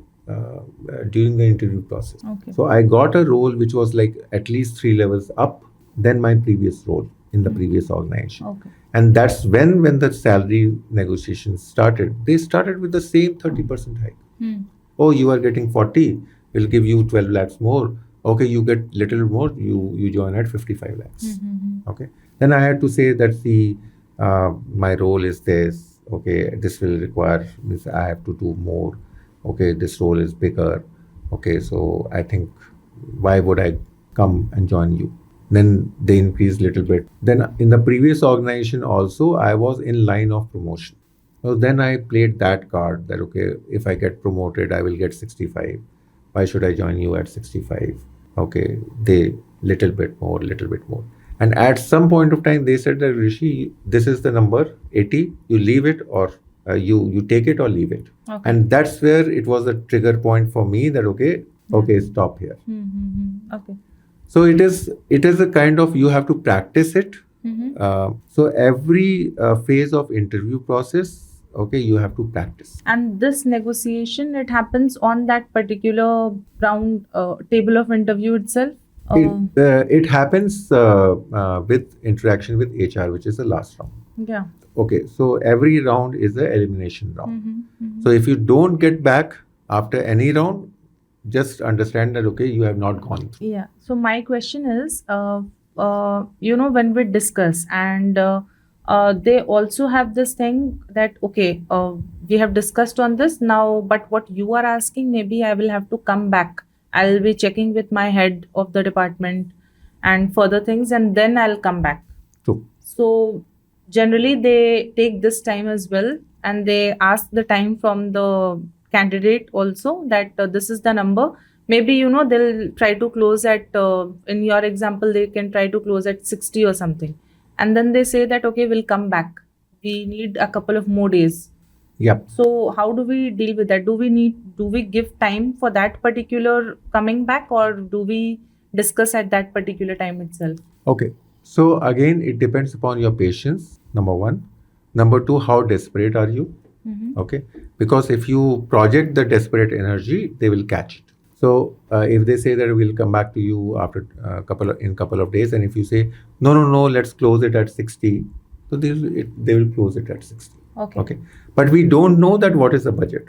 interview process. Okay. So I got a role which was like at least 3 levels up than my previous role in the previous organization. Okay. And that's when the salary negotiations started. They started with the same 30% hike. Oh, you are getting 40, we'll give you 12 lakhs more. Okay, you get little more, you join at 55 lakhs. Okay. Then I had to say that my role is this. Okay, this will require this. I have to do more. Okay, this role is bigger. Okay, so I think why would I come and join you? Then they increased little bit. Then in the previous organization also, I was in line of promotion. So then I played that card that, okay, if I get promoted, I will get 65. Why should I join you at 65? Okay, they little bit more. And at some point of time, they said that, Rishi, this is the number 80. You leave it or you take it or leave it. Okay. And that's where it was a trigger point for me that, okay, stop here. Okay. So it is a kind of, you have to practice it. So every phase of interview process, okay, you have to practice. And this negotiation, it happens on that particular round table of interview itself? It happens with interaction with HR, which is the last round. Yeah. Okay, so every round is an elimination round. So if you don't get back after any round, just understand that, okay, you have not gone through. Yeah. So my question is, when we discuss and they also have this thing that, okay, we have discussed on this now, but what you are asking, maybe I will have to come back. I'll be checking with my head of the department and further things, and then I'll come back. True. So generally they take this time as well, and they ask the time from the candidate also that this is the number. Maybe, they'll try to close at, in your example, they can try to close at 60 or something. And then they say that, okay, we'll come back. We need a couple of more days. Yep. So how do we deal with that? Do we give time for that particular coming back, or do we discuss at that particular time itself? Okay. So again, it depends upon your patience, number one. Number two, how desperate are you? Okay. Because if you project the desperate energy, they will catch it. So if they say that we'll come back to you after couple of days, and if you say no, let's close it at 60, so they will close it at 60. Okay. But we don't know that what is the budget.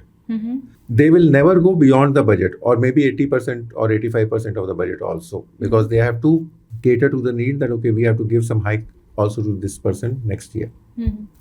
They will never go beyond the budget, or maybe 80% or 85% of the budget also, because they have to cater to the need that, okay, we have to give some hike also to this person next year.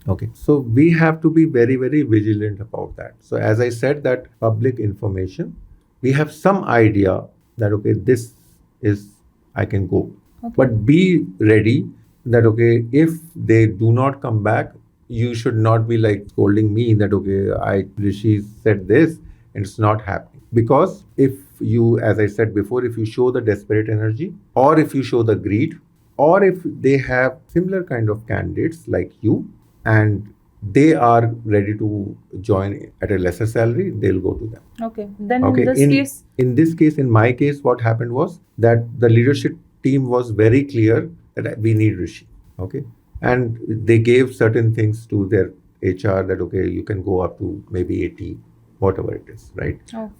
Okay. So we have to be very, very vigilant about that. So as I said, that public information, we have some idea that, okay, this is, I can go. Okay. But be ready that, okay, if they do not come back, you should not be like scolding me that, okay, Rishi said this and it's not happening. Because if you, as I said before, if you show the desperate energy, or if you show the greed, or if they have similar kind of candidates like you and they are ready to join at a lesser salary, they'll go to them. Okay. Then Okay. in this case, In my case, what happened was that the leadership team was very clear that we need Rishi. Okay. And they gave certain things to their HR that, okay, you can go up to maybe 80, whatever it is, right? Oh.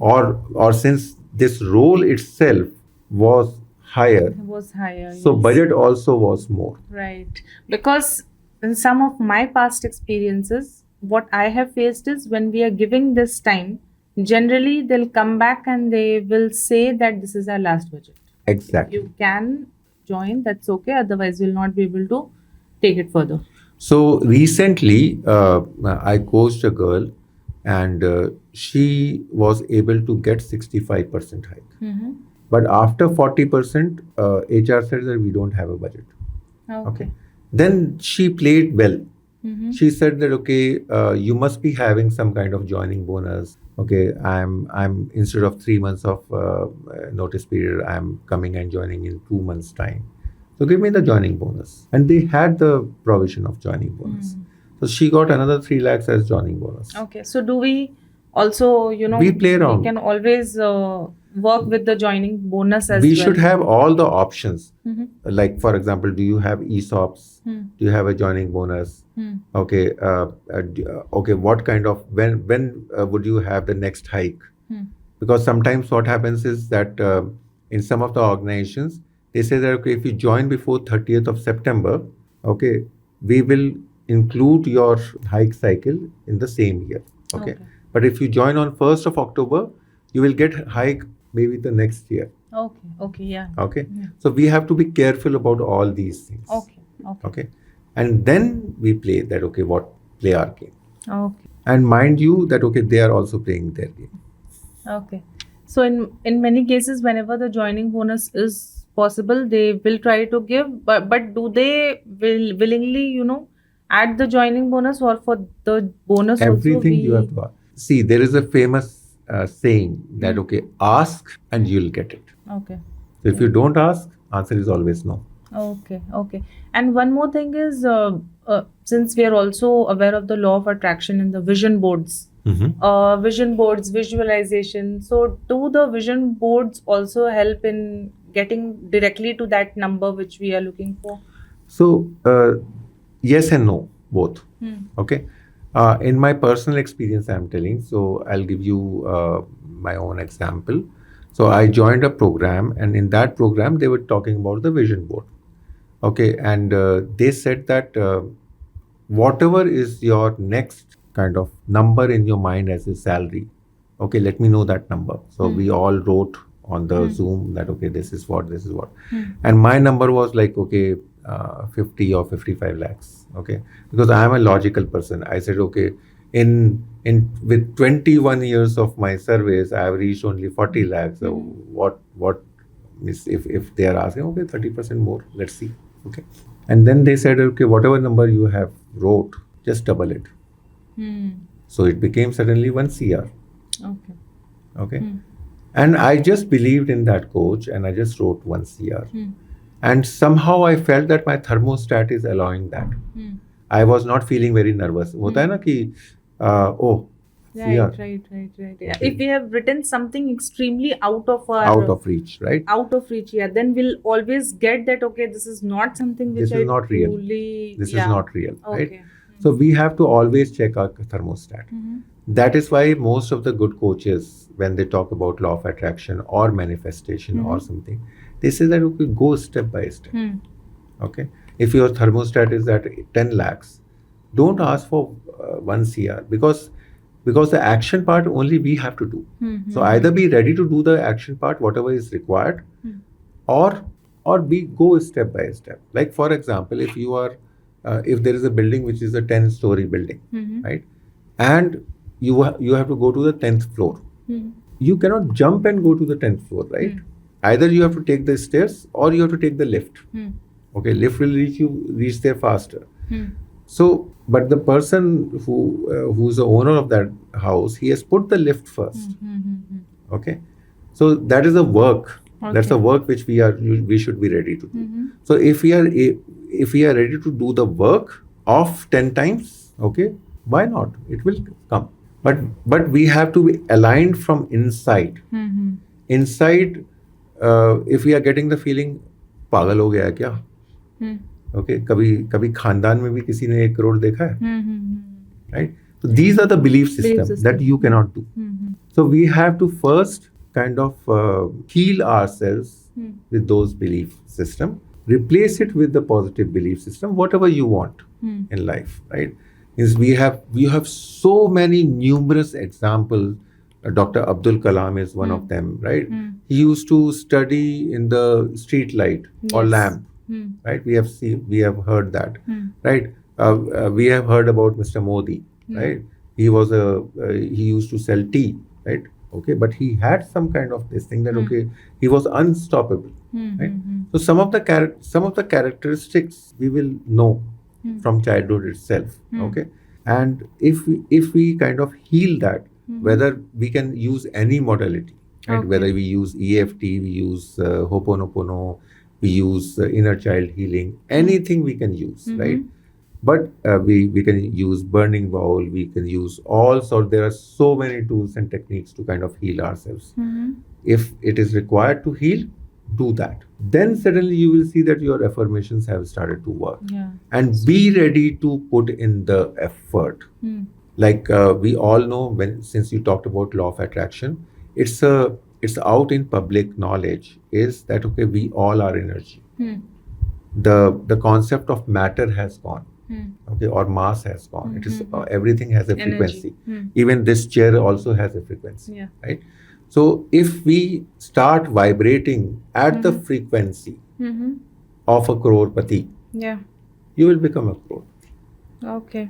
Or since this role itself was higher, so yes. budget also was more. Right. Because in some of my past experiences, what I have faced is when we are giving this time, generally they'll come back and they will say that this is our last budget. Exactly. You can join, that's okay. Otherwise, we'll not be able to take it further. So recently, I coached a girl, and she was able to get 65% hike. Mm-hmm. But after 40%, HR said that we don't have a budget. Okay. Then she played well. Mm-hmm. She said that, okay, you must be having some kind of joining bonus. Okay, I'm instead of 3 months of notice period, I'm coming and joining in 2 months time. So give me the joining bonus. And they had the provision of joining bonus. So she got another 3 lakhs as joining bonus. Okay. So do we also, We play around. We can always work with the joining bonus as We well. should have all the options. Mm-hmm. Like, for example, do you have ESOPs? Do you have a joining bonus? Okay. Okay. What kind of, when would you have the next hike? Because sometimes what happens is that in some of the organizations, they say that, okay, if you join before 30th of September, okay, we will include your hike cycle in the same year. Okay. But if you join on 1st of October, you will get hike maybe the next year. Okay, yeah. Okay. So we have to be careful about all these things. Okay. And then we play that, okay, play our game. Okay. And mind you that, okay, they are also playing their game. Okay. So in many cases, whenever the joining bonus is possible, they will try to give, but do they willingly, add the joining bonus, or for the bonus Everything also you have to ask. See, there is a famous saying that, okay, ask and you'll get it. Okay. So if you don't ask, answer is always no. Okay. And one more thing is, since we are also aware of the law of attraction in the vision boards, vision boards, visualization. So do the vision boards also help in getting directly to that number which we are looking for? So yes and no, both. Okay. In my personal experience, I'm telling. So I'll give you my own example. So I joined a program, and in that program, they were talking about the vision board. Okay. And they said that whatever is your next kind of number in your mind as a salary, okay, let me know that number. So we all wrote on the Zoom that, okay, this is what. And my number was like, okay, 50 or 55 lakhs. Okay. Because I am a logical person. I said, okay, in with 21 years of my service, I have reached only 40 lakhs. So what is, if they are asking, okay, 30% more, let's see. Okay. And then they said, okay, whatever number you have wrote, just double it. So it became suddenly 1 CR. Okay. And I just believed in that coach, and I just wrote 1 CR. And somehow I felt that my thermostat is allowing that. I was not feeling very nervous. होता है ना कि oh, CR. Right. Yeah. If we have written something extremely out of reach, right? Out of reach, yeah, then we'll always get that, okay, this is not something which This is not real. This is not real, right? So we have to always check our thermostat. That is why most of the good coaches, when they talk about law of attraction or manifestation or something, they say that, okay, go step by step. Okay. If your thermostat is at 10 lakhs, don't ask for 1 CR because the action part only we have to do. So either be ready to do the action part, whatever is required, or we go step by step. Like, for example, if you are, if there is a building which is a 10-story building, right? And you have to go to the 10th floor. You cannot jump and go to the 10th floor, right? Either you have to take the stairs or you have to take the lift. Okay, lift will reach there faster. So, but the person who's the owner of that house, he has put the lift first. Okay, so that is a work. That's a work which we should be ready to do. So if we are ready to do the work of 10 times, okay, why not? It will come. But we have to be aligned from inside. Inside, if we are getting the feeling, पागल हो गया है क्या? Okay, कभी खानदान में भी किसी ने 1 crore देखा है? Right? So these are the belief systems that you cannot do. So we have to first kind of heal ourselves with those belief system, replace it with the positive belief system, whatever you want in life, right? is we have so many numerous examples. Dr. Abdul Kalam is one of them, right? He used to study in the street light or Yes. lamp, right? We have heard that, Hmm. right? We have heard about Mr. Modi, right? He used to sell tea, right? Okay, but he had some kind of this thing that okay, he was unstoppable, right? So some of the characteristics we will know from childhood itself, okay? And if we kind of heal that, whether we can use any modality, right? Okay. Whether we use EFT, we use Ho'oponopono, we use inner child healing, anything we can use, right? But we can use burning bowl, we can use all sorts. There are so many tools and techniques to kind of heal ourselves. If it is required to heal, do that. Then suddenly you will see that your affirmations have started to work. Yeah. And be ready to put in the effort. Like we all know, since you talked about law of attraction, it's out in public knowledge is that okay, we all are energy. The concept of matter has gone, okay, or mass has gone. It is everything has a frequency. Even this chair also has a frequency, Yeah. right? So if we start vibrating at the frequency of a crorepati, Yeah. you will become a crorepati. Okay.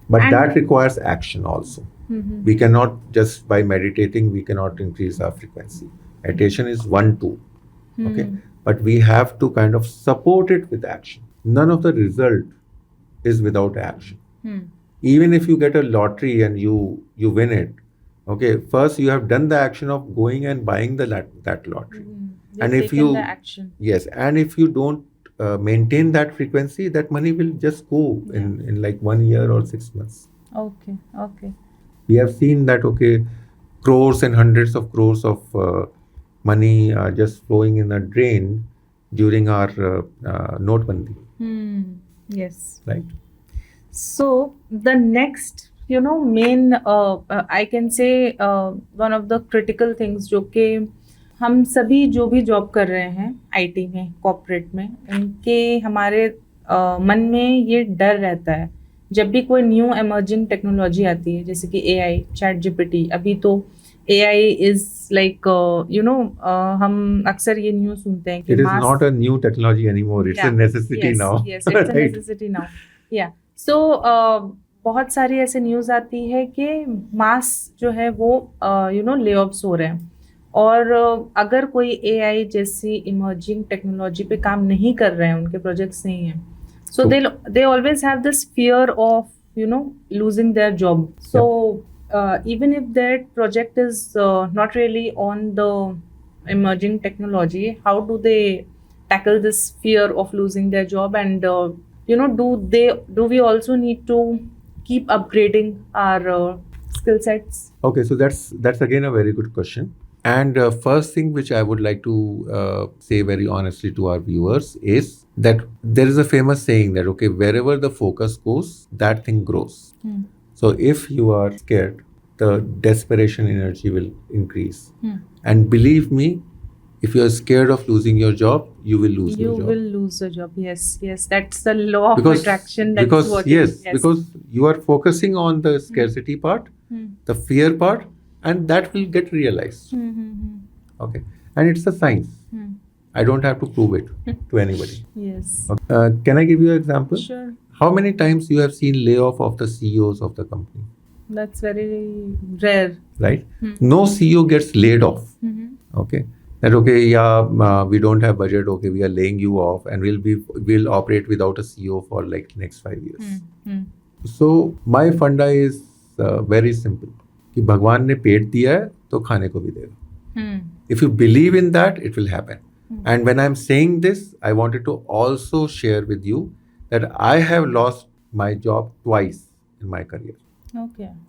But And- that requires action also. We cannot just by meditating, we cannot increase our frequency. Meditation is one tool, okay? But we have to kind of support it with action. None of the result is without action. Even if you get a lottery and you win it, okay, first you have done the action of going and buying that lottery. You've And if taken you the action. yes, and if you don't maintain that frequency, that money will just go in like 1 year or 6 months. Okay. Okay. We have seen that okay, crores and hundreds of crores of money are just flowing in a drain during our notebandi, Yes. right? So the next, main, I can say one of the critical things जो कि हम सभी जो भी job कर रहे हैं IT में, कॉर्पोरेट में, उनके हमारे मन में ये डर रहता है जब भी कोई न्यू एमर्जिंग टेक्नोलॉजी आती है, जैसे कि एआई, चैट जीपीटी. अभी तो एआई इज लाइक हम अक्सर ये न्यूज़ सुनते हैं कि It is not a new technology anymore. It's a necessity now. Yes, it's a necessity now. Yeah. So बहुत सारी ऐसे न्यूज़ आती है कि मास जो है वो ले ऑफ्स हो रहे हैं, और अगर कोई एआई जैसी इमर्जिंग टेक्नोलॉजी पे काम नहीं कर रहे हैं, उनके प्रोजेक्ट्स नहीं हैं, so they always have this fear of losing their job. So even if that project is not really on the emerging technology, how do they tackle this fear of losing their job? And do we also need to keep upgrading our skill sets? Okay, so that's again a very good question. And first thing which I would like to say very honestly to our viewers is that there is a famous saying that okay, wherever the focus goes, that thing grows. So if you are scared, the desperation energy will increase. And believe me, if you are scared of losing your job, you will lose your job. You will lose a job. Yes. That's the law of attraction. That's working. Yes, because you are focusing on the scarcity part, the fear part, and that will get realized. Okay, and it's a science. I don't have to prove it to anybody. Yes. Okay. Can I give you an example? Sure. How many times you have seen layoff of the CEOs of the company? That's very rare. Right? No CEO gets laid off. Okay. That okay, we don't have budget. Okay, we are laying you off, and we'll operate without a CEO for like next 5 years. So my funda is very simple. कि भगवान ने पेट दिया है तो खाने को भी देगा. If you believe in that, it will happen. And when I'm saying this, I wanted to also share with you that I have lost my job twice in my career.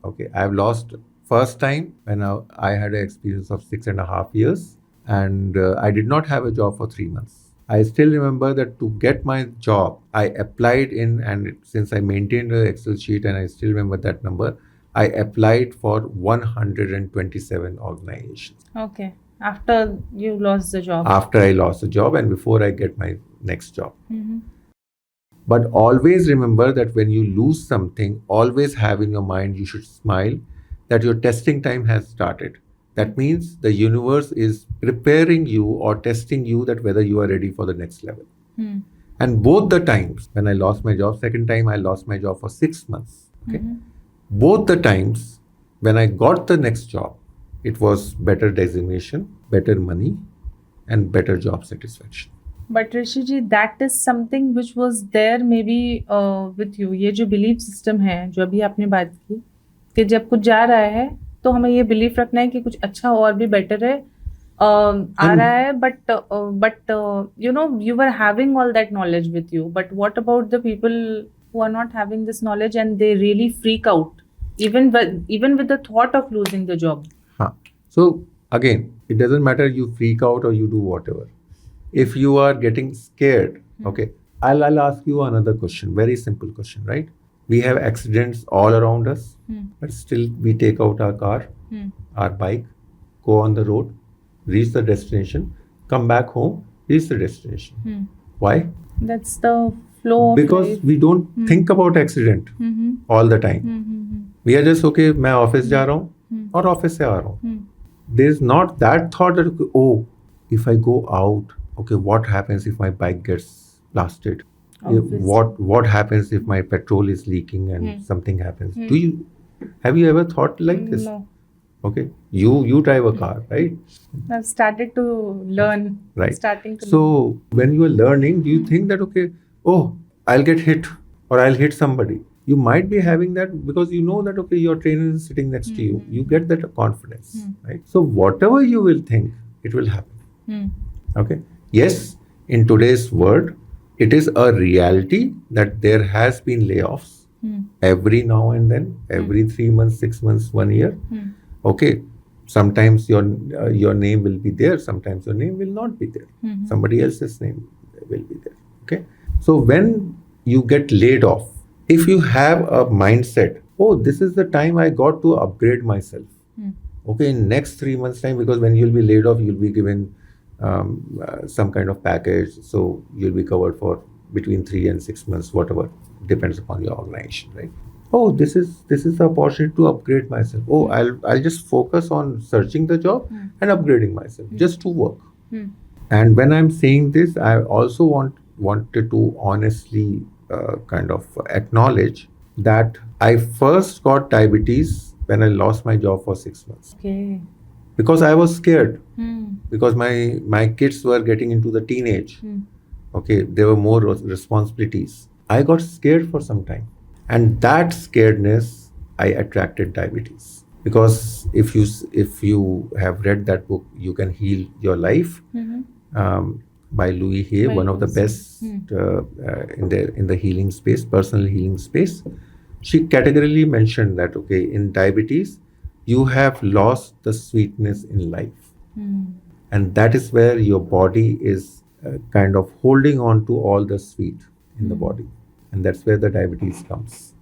Okay, I have lost first time when I had an experience of 6.5 years, and I did not have a job for 3 months. I still remember that to get my job, I applied in, and since I maintained an Excel sheet and I still remember that number, I applied for 127 organizations. Okay. After you lost the job. After I lost the job and before I get my next job. But always remember that when you lose something, always have in your mind, you should smile, that your testing time has started. That means the universe is preparing you or testing you that whether you are ready for the next level. And both the times when I lost my job, second time I lost my job for 6 months. Okay. Both the times when I got the next job, it was better designation, better money, and better job satisfaction. But Rishi ji, that is something which was there maybe with you. ये जो belief system है, जो अभी आपने बात की, कि जब कुछ जा रहा है तो हमें ये belief रखना है कि कुछ अच्छा और भी better है आ रहा है, but you know, you were having all that knowledge with you. But what about the people who are not having this knowledge and they really freak out, even with the thought of losing the job? So again, it doesn't matter you freak out or you do whatever. If you are getting scared, okay, I'll ask you another question, very simple question, right? We have accidents all around us, but still we take out our car, our bike, go on the road, reach the destination, come back home, reach the destination. Why? That's the flow of Because life. we don't think about accident all the time. We are just, okay, मैं office जा रहा हूँ और office से आ रहा हूँ. There is not that thought that, okay, oh, if I go out, okay, what happens if my bike gets blasted? What happens if my petrol is leaking and something happens? Have you ever thought like this? No. Okay, you drive a car, right? I've started to learn. Right. Starting to So when you are learning, do you think that, okay, oh, I'll get hit or I'll hit somebody? You might be having that because you know that, okay, your trainer is sitting next to you. You get that confidence, right? So whatever you will think, it will happen. Okay. Yes, in today's world, it is a reality that there has been layoffs every now and then, every 3 months, 6 months, 1 year. Okay. Sometimes your name will be there. Sometimes your name will not be there. Somebody else's name will be there. Okay. So when you get laid off, if you have a mindset, oh, this is the time I got to upgrade myself. Okay, in next 3 months time, because when you'll be laid off, you'll be given some kind of package. So you'll be covered for between 3 and 6 months, whatever, depends upon your organization, right? Oh, this is the opportunity to upgrade myself. Oh, I'll just focus on searching the job and upgrading myself, just to work. And when I'm saying this, I also wanted to honestly kind of acknowledge that I first got diabetes when I lost my job for 6 months. Okay. Because I was scared. Because my kids were getting into the teenage. Okay, there were more responsibilities. I got scared for some time. And that scaredness, I attracted diabetes. Because if you have read that book, You Can Heal Your Life, by Louis Hay, one of the best in the healing space, personal healing space. She categorically mentioned that, okay, in diabetes, you have lost the sweetness in life. And that is where your body is kind of holding on to all the sweet in the body. And that's where the diabetes comes.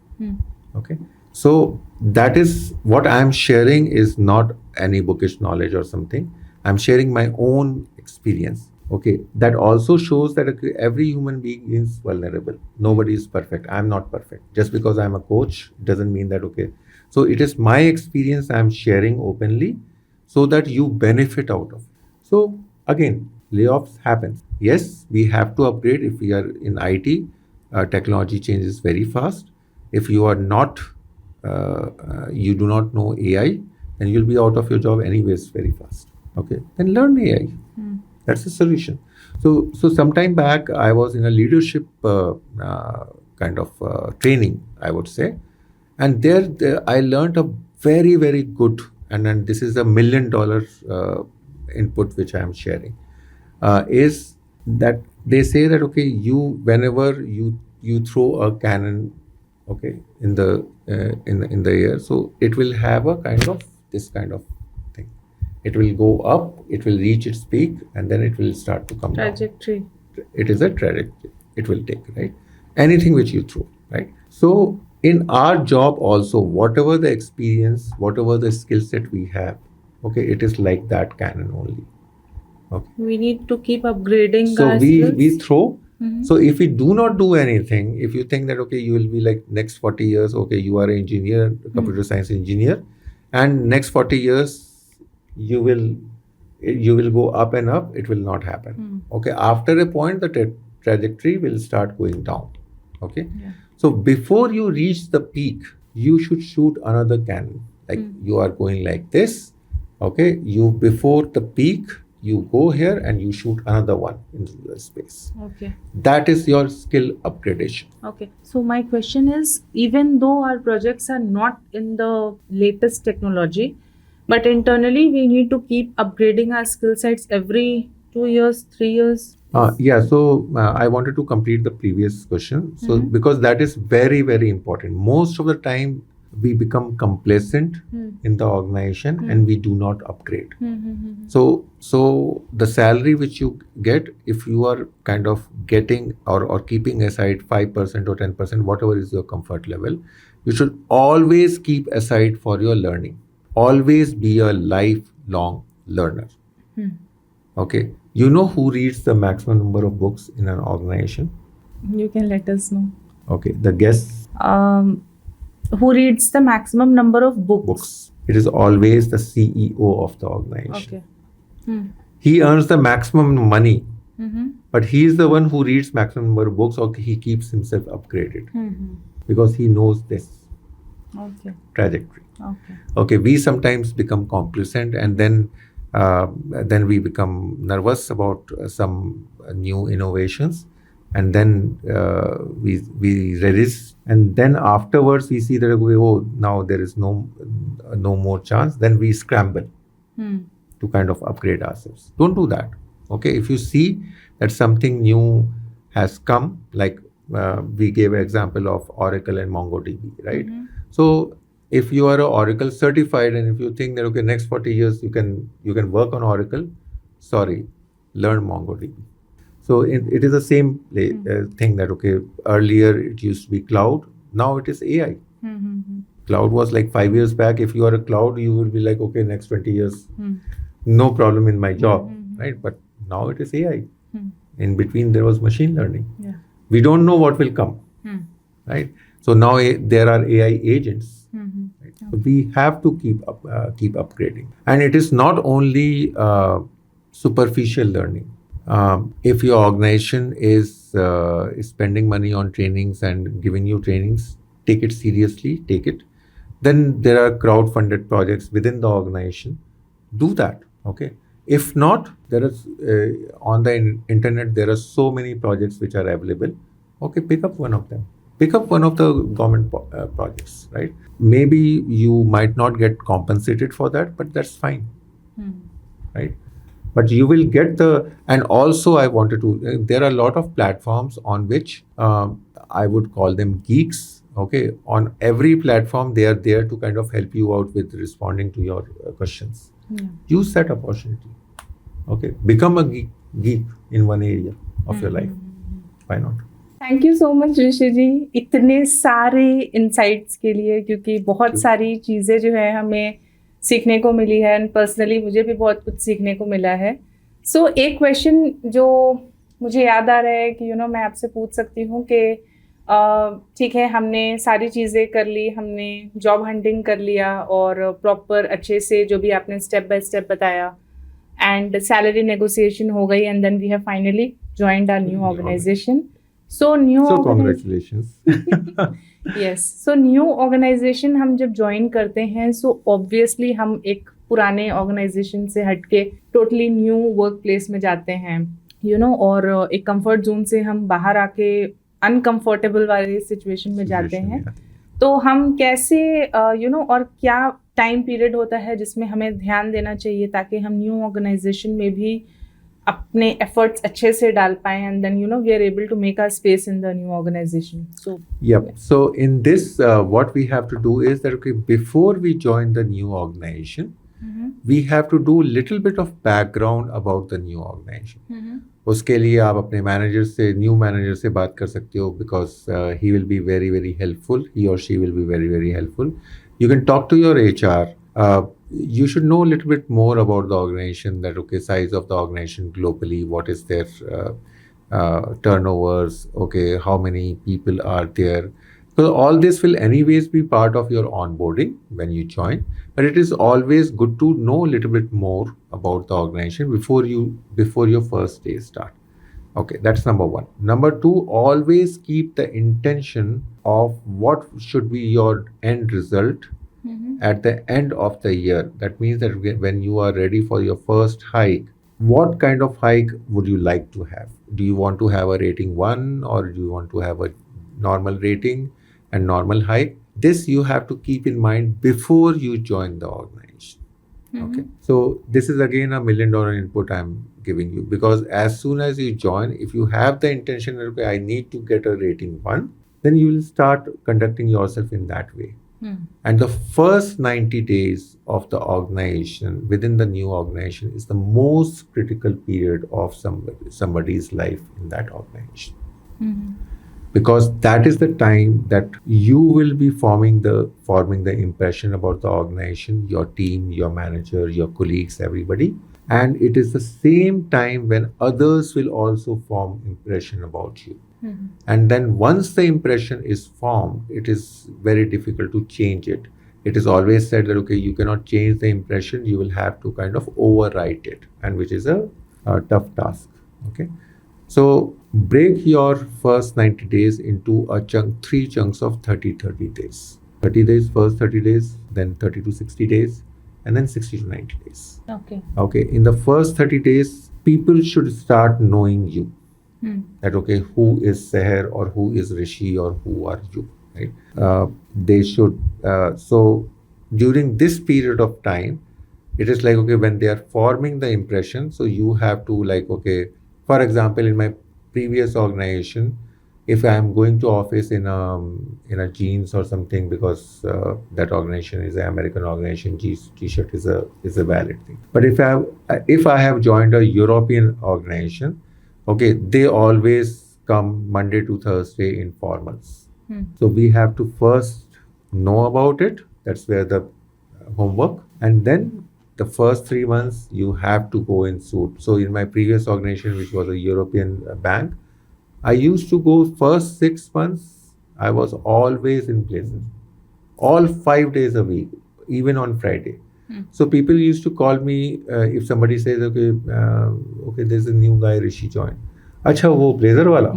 Okay. So that is what I'm sharing, is not any bookish knowledge or something. I'm sharing my own experience. Okay, that also shows that every human being is vulnerable. Nobody is perfect. I'm not perfect. Just because I'm a coach doesn't mean that, okay. So it is my experience I'm sharing openly so that you benefit out of it. So again, layoffs happen. Yes, we have to upgrade. If we are in IT, technology changes very fast. If you are not, you do not know AI, then you'll be out of your job anyways very fast. Okay, then learn AI. That's the solution. So some time back, I was in a leadership kind of training, I would say. And there I learned a very, very good, and then this is $1 million input which I am sharing, is that they say that, okay, whenever you throw a cannon, okay, in the air, so it will have a kind of this kind of thing. It will go up, it will reach its peak, and then it will start to come trajectory. down. It is a trajectory. It will take, right? Anything which you throw, right? So in our job also, whatever the experience, whatever the skill set we have, okay, it is like that cannon only. Okay. We need to keep upgrading So our we skills. throw, So if we do not do anything, if you think that, okay, you will be like next 40 years, okay, you are an engineer, computer science engineer, and next 40 years, you will go up and up, it will not happen. Okay, after a point, the trajectory will start going down. Okay, so before you reach the peak, you should shoot another cannon. Like you are going like this. Okay, you before the peak, you go here and you shoot another one into the space. Okay. That is your skill upgradation. Okay. So my question is, even though our projects are not in the latest technology, but internally we need to keep upgrading our skill sets every 2 years, 3 years. So I wanted to complete the previous question. So because that is very, very important. Most of the time we become complacent in the organization and we do not upgrade. So the salary which you get, if you are kind of getting or keeping aside 5% or 10%, whatever is your comfort level, you should always keep aside for your learning. Always be a lifelong learner. Okay. You know who reads the maximum number of books in an organization? You can let us know. Okay. The guess? Who reads the maximum number of books? It is always the CEO of the organization. Okay. He earns the maximum money, but he is the one who reads maximum number of books, or he keeps himself upgraded because he knows this trajectory. Okay. We sometimes become complacent, and then we become nervous about some new innovations, and then we resist, and then afterwards we see that, oh, now there is no more chance. Then we scramble to kind of upgrade ourselves. Don't do that. Okay, if you see that something new has come, like we gave an example of Oracle and MongoDB, right? So if you are a Oracle certified, and if you think that, okay, next 40 years you can work on Oracle, sorry, learn MongoDB. So it is the same thing that, okay, earlier it used to be cloud, now it is AI. Cloud was like 5 years back. If you are a cloud, you will be like, okay, next 20 years, no problem in my job, right? But now it is AI. In between there was machine learning. We don't know what will come, right? So now there are AI agents. Right? So we have to keep upgrading, and it is not only superficial learning. If your organization is spending money on trainings and giving you trainings, take it seriously. Take it. Then there are crowd-funded projects within the organization. Do that. Okay. If not, there is on the internet there are so many projects which are available. Okay, pick up one of them. Pick up one of the government projects, right? Maybe you might not get compensated for that, but that's fine, right? But you will get and also I wanted to, there are a lot of platforms on which I would call them geeks. Okay, on every platform, they are there to kind of help you out with responding to your questions. Use that opportunity. Okay, become a geek in one area of your life. Why not? Thank you so much Rishi ji, इतने सारे insights के लिए, क्योंकि बहुत सारी चीज़ें जो है हमें सीखने को मिली है, एंड पर्सनली मुझे भी बहुत कुछ सीखने को मिला है. सो एक क्वेश्चन जो मुझे याद आ रहा है कि मैं आपसे पूछ सकती हूँ कि ठीक है, हमने सारी चीज़ें कर ली, हमने जॉब हंटिंग कर लिया और प्रॉपर अच्छे से जो भी आपने स्टेप बाय स्टेप बताया, एंड सैलरी नेगोशिएशन हो गई, and then we have finally joined our new organisation. So congratulations. Yes. So new organization हम जब ज्वाइन करते हैं, so obviously हम एक पुराने ऑर्गेनाइजेशन से हटके टोटली न्यू वर्क प्लेस में जाते हैं, और एक कंफर्ट जोन से हम बाहर आके अनकंफर्टेबल वाली सिचुएशन में जाते हैं. तो हम कैसे और क्या टाइम पीरियड होता है जिसमें हमें ध्यान देना चाहिए ताकि हम न्यू ऑर्गेनाइजेशन में भी अपने एफर्ट्स अच्छे से डाल पाएं, and then we are able to make our space in the new organisation. So in this what we have to do is that, okay, before we join the new organization, we have to do little bit of background about the new organization. उसके लिए आप अपने new manager से बात कर सकते हो, because he will be very very helpful. He or she will be very very helpful. You can talk to your HR. You should know a little bit more about the organization, that, okay, size of the organization globally, what is their turnovers, okay, how many people are there. So all this will anyways be part of your onboarding when you join, but it is always good to know a little bit more about the organization before your first day start. Okay, that's number one. Number two, always keep the intention of what should be your end result at the end of the year. That means that when you are ready for your first hike, what kind of hike would you like to have? Do you want to have a rating 1, or do you want to have a normal rating and normal hike? This you have to keep in mind before you join the organization. Okay, so this is again a $1 million input I'm giving you, because as soon as you join, if you have the intention that okay, I need to get a rating 1, then you will start conducting yourself in that way. And the first 90 days of the organization, within the new organization, is the most critical period of somebody's life in that organization. Because that is the time that you will be forming the impression about the organization, your team, your manager, your colleagues, everybody. And it is the same time when others will also form impression about you. And then once the impression is formed, it is very difficult to change it. It is always said that, okay, you cannot change the impression, you will have to kind of overwrite it, and which is a tough task. Okay. So break your first 90 days into three chunks of 30 days. 30 days, first 30 days, then 30 to 60 days, and then 60 to 90 days. Okay. In the first 30 days, people should start knowing you. That okay, who is Sehar, or who is Risshi, or who are you, right? They should. So during this period of time, it is like, okay, when they are forming the impression, so you have to like, okay, for example, in my previous organization, if I am going to office in a jeans or something, because that organization is an American organization, t-shirt is a valid thing. But if I have joined a European organization, okay, they always come Monday to Thursday in formals. So we have to first know about it. That's where the homework. And then the first 3 months, you have to go in suit. So in my previous organization, which was a European bank, I used to go first 6 months. I was always in places, all 5 days a week, even on Friday. So people used to call me if somebody says, okay, there's a new guy, Risshi joined. Acha, wo blazer wala.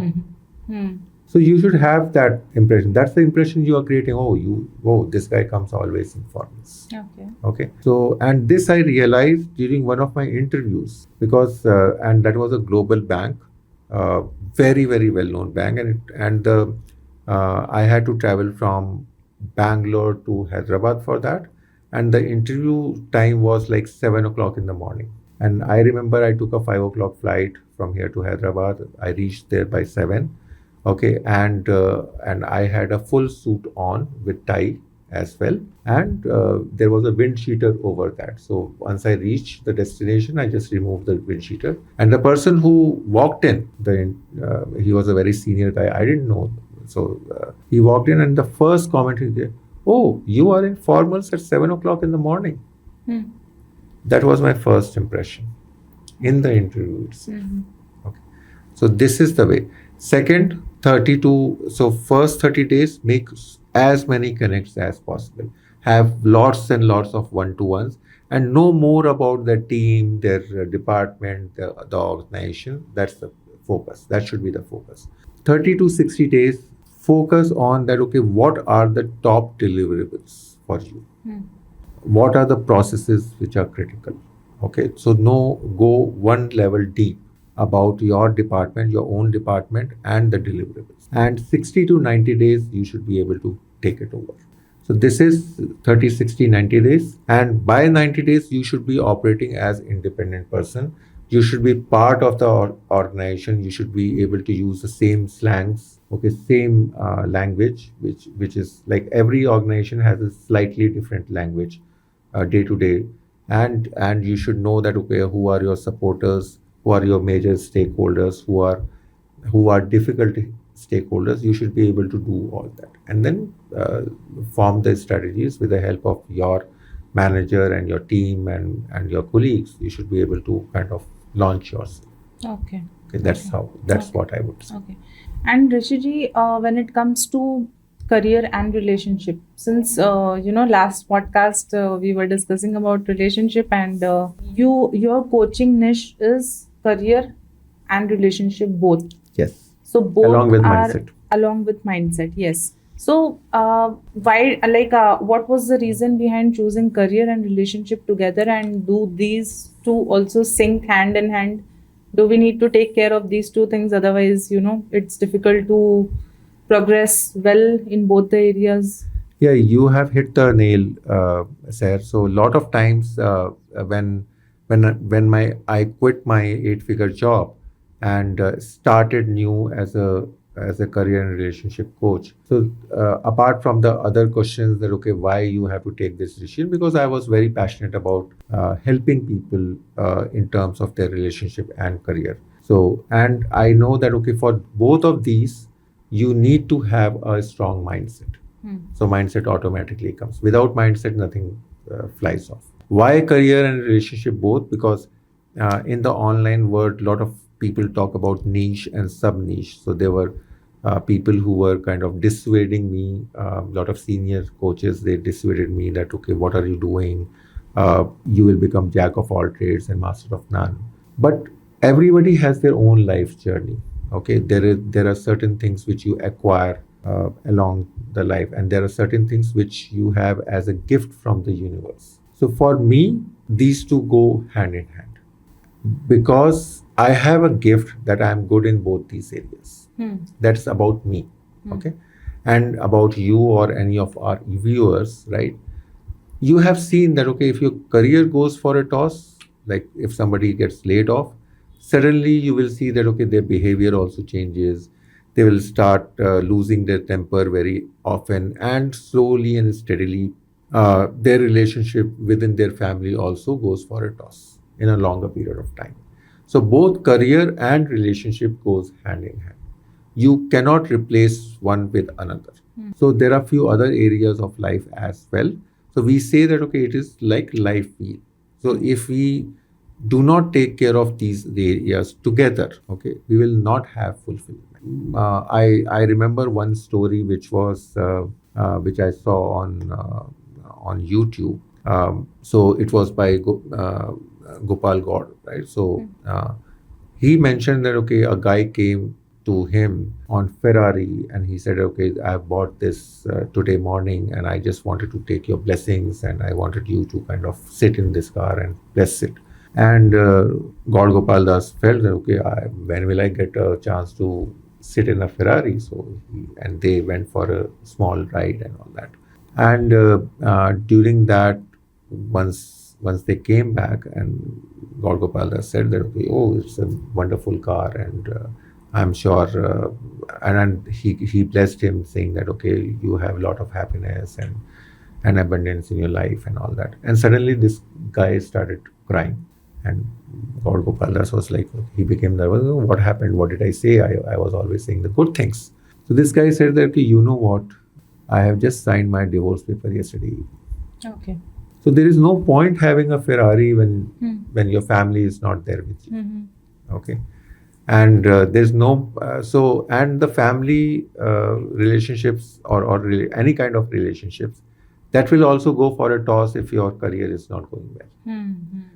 So you should have that impression. That's the impression you are creating. This guy comes always in formals. Okay. So, and this I realized during one of my interviews, because and that was a global bank, very, very well-known bank, and I had to travel from Bangalore to Hyderabad for that. And the interview time was like 7 o'clock in the morning. And I remember I took a 5 o'clock flight from here to Hyderabad. I reached there by 7. Okay. And I had a full suit on with tie as well. And there was a wind cheater over that. So once I reached the destination, I just removed the wind cheater. And the person who walked in, he was a very senior guy. I didn't know. So he walked in, and the first comment he did, "Oh, you are in formals at 7 o'clock in the morning." That was my first impression in the interview itself. Okay. So this is the way. Second, first 30 days, make as many connects as possible. Have lots and lots of one-to-ones, and know more about the team, their department, the organization. That's the focus. That should be the focus. 30 to 60 days, focus on that, okay, what are the top deliverables for you? What are the processes which are critical? Okay, so go one level deep about your department, your own department, and the deliverables. And 60 to 90 days, you should be able to take it over. So this is 30, 60, 90 days. And by 90 days, you should be operating as independent person. You should be part of the organization. You should be able to use the same slangs, okay, same language, which is like every organization has a slightly different language day to day. And you should know that, okay, who are your supporters, who are your major stakeholders, who are difficult stakeholders. You should be able to do all that, and then form the strategies with the help of your manager and your team and your colleagues. You should be able to kind of launch yourself. Okay. Okay, that's what I would say. Okay. And Rishi ji, when it comes to career and relationship, since last podcast we were discussing about relationship, and your coaching niche is career and relationship both. Yes. So both Along with are mindset. along with mindset. Yes. So why what was the reason behind choosing career and relationship together, and do these two also sync hand in hand? Do we need to take care of these two things? Otherwise, it's difficult to progress well in both the areas. Yeah, you have hit the nail, Sehar. So a lot of times when I quit my 8-figure job and started new as a career and relationship coach. So apart from the other questions that okay, why you have to take this decision? Because I was very passionate about helping people in terms of their relationship and career. So and I know that okay, for both of these, you need to have a strong mindset. So mindset automatically comes. Without mindset, nothing flies off. Why career and relationship both? Because in the online world, a lot of people talk about niche and sub niche. So there were people who were kind of dissuading me. A lot of senior coaches, they dissuaded me that okay, what are you doing? You will become jack of all trades and master of none. But everybody has their own life journey. Okay, there are certain things which you acquire along the life, and there are certain things which you have as a gift from the universe. So for me, these two go hand in hand because I have a gift that I am good in both these areas. That's about me. Okay, and about you or any of our viewers, right? You have seen that okay, if your career goes for a toss, like if somebody gets laid off, suddenly you will see that okay, their behavior also changes. They will start losing their temper very often, and slowly and steadily their relationship within their family also goes for a toss in a longer period of time. So both career and relationship goes hand in hand. You cannot replace one with another. So there are few other areas of life as well. So we say that okay, it is like life wheel. So if we do not take care of these areas together, okay, we will not have fulfillment. I remember one story which I saw on YouTube. So it was by Gopal Gaur, right? So he mentioned that okay, a guy came to him on Ferrari and he said, okay, I bought this today morning and I just wanted to take your blessings and I wanted you to kind of sit in this car and bless it. And God Gopal Das felt that okay, when will I get a chance to sit in a Ferrari? So and they went for a small ride and all that. And during that, once they came back, and God Gopal Das said that okay, oh, it's a wonderful car, and I'm sure, and he blessed him, saying that okay, you have a lot of happiness and abundance in your life and all that. And suddenly this guy started crying, and God Gopal Das was like, he became nervous. Oh, what happened? What did I say? I was always saying the good things. So this guy said that okay, you know what? I have just signed my divorce paper yesterday. Okay. So there is no point having a Ferrari when your family is not there with you. Okay. And there's no and the family relationships or any kind of relationships, that will also go for a toss if your career is not going well.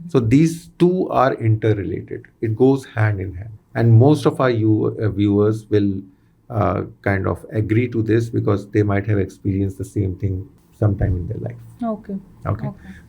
So these two are interrelated. It goes hand in hand, and most of our viewers will kind of agree to this because they might have experienced the same thing sometime in their life. Okay.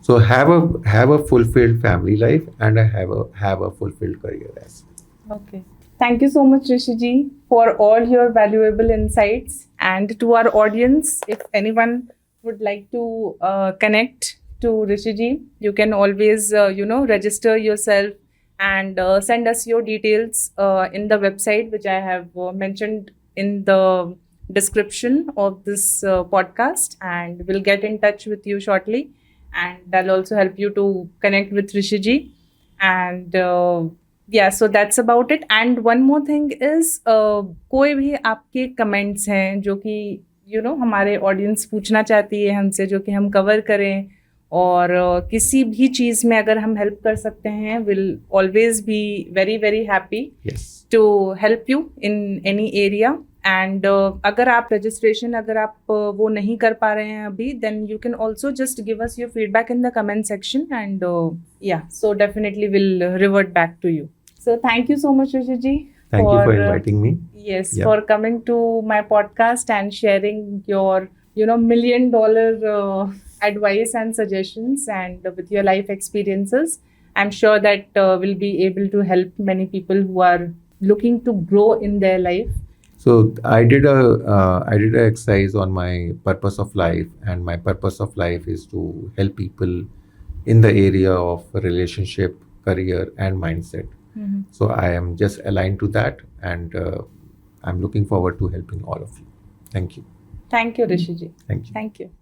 So have a fulfilled family life and have a fulfilled career as well. Okay. Thank you so much, Risshi Ji, for all your valuable insights. And to our audience, if anyone would like to connect to Risshi Ji, you can always, register yourself and send us your details in the website, which I have mentioned in the description of this podcast. And we'll get in touch with you shortly. And that'll also help you to connect with Risshi Ji. And yeah, so that's about it. And one more thing is कोई भी आपके comments हैं जो कि हमारे audience पूछना चाहती है हमसे, जो कि हम कवर करें, और किसी भी चीज़ में अगर हम हेल्प कर सकते हैं, will always be very very happy Yes. To help you in any area. And अगर आप रजिस्ट्रेशन अगर आप वो नहीं कर पा रहे हैं अभी, then you can also just give us your feedback in the comment section and या so definitely will revert back to you. So thank you so much, Risshi Ji. Thank you for inviting me. Yes, Yeah. for coming to my podcast and sharing your, $1 million advice and suggestions and with your life experiences. I'm sure that will be able to help many people who are looking to grow in their life. So I did a exercise on my purpose of life, and my purpose of life is to help people in the area of relationship, career, and mindset. So I am just aligned to that, and I'm looking forward to helping all of you. Thank you. Thank you, Risshi Ji. Thank you. Thank you.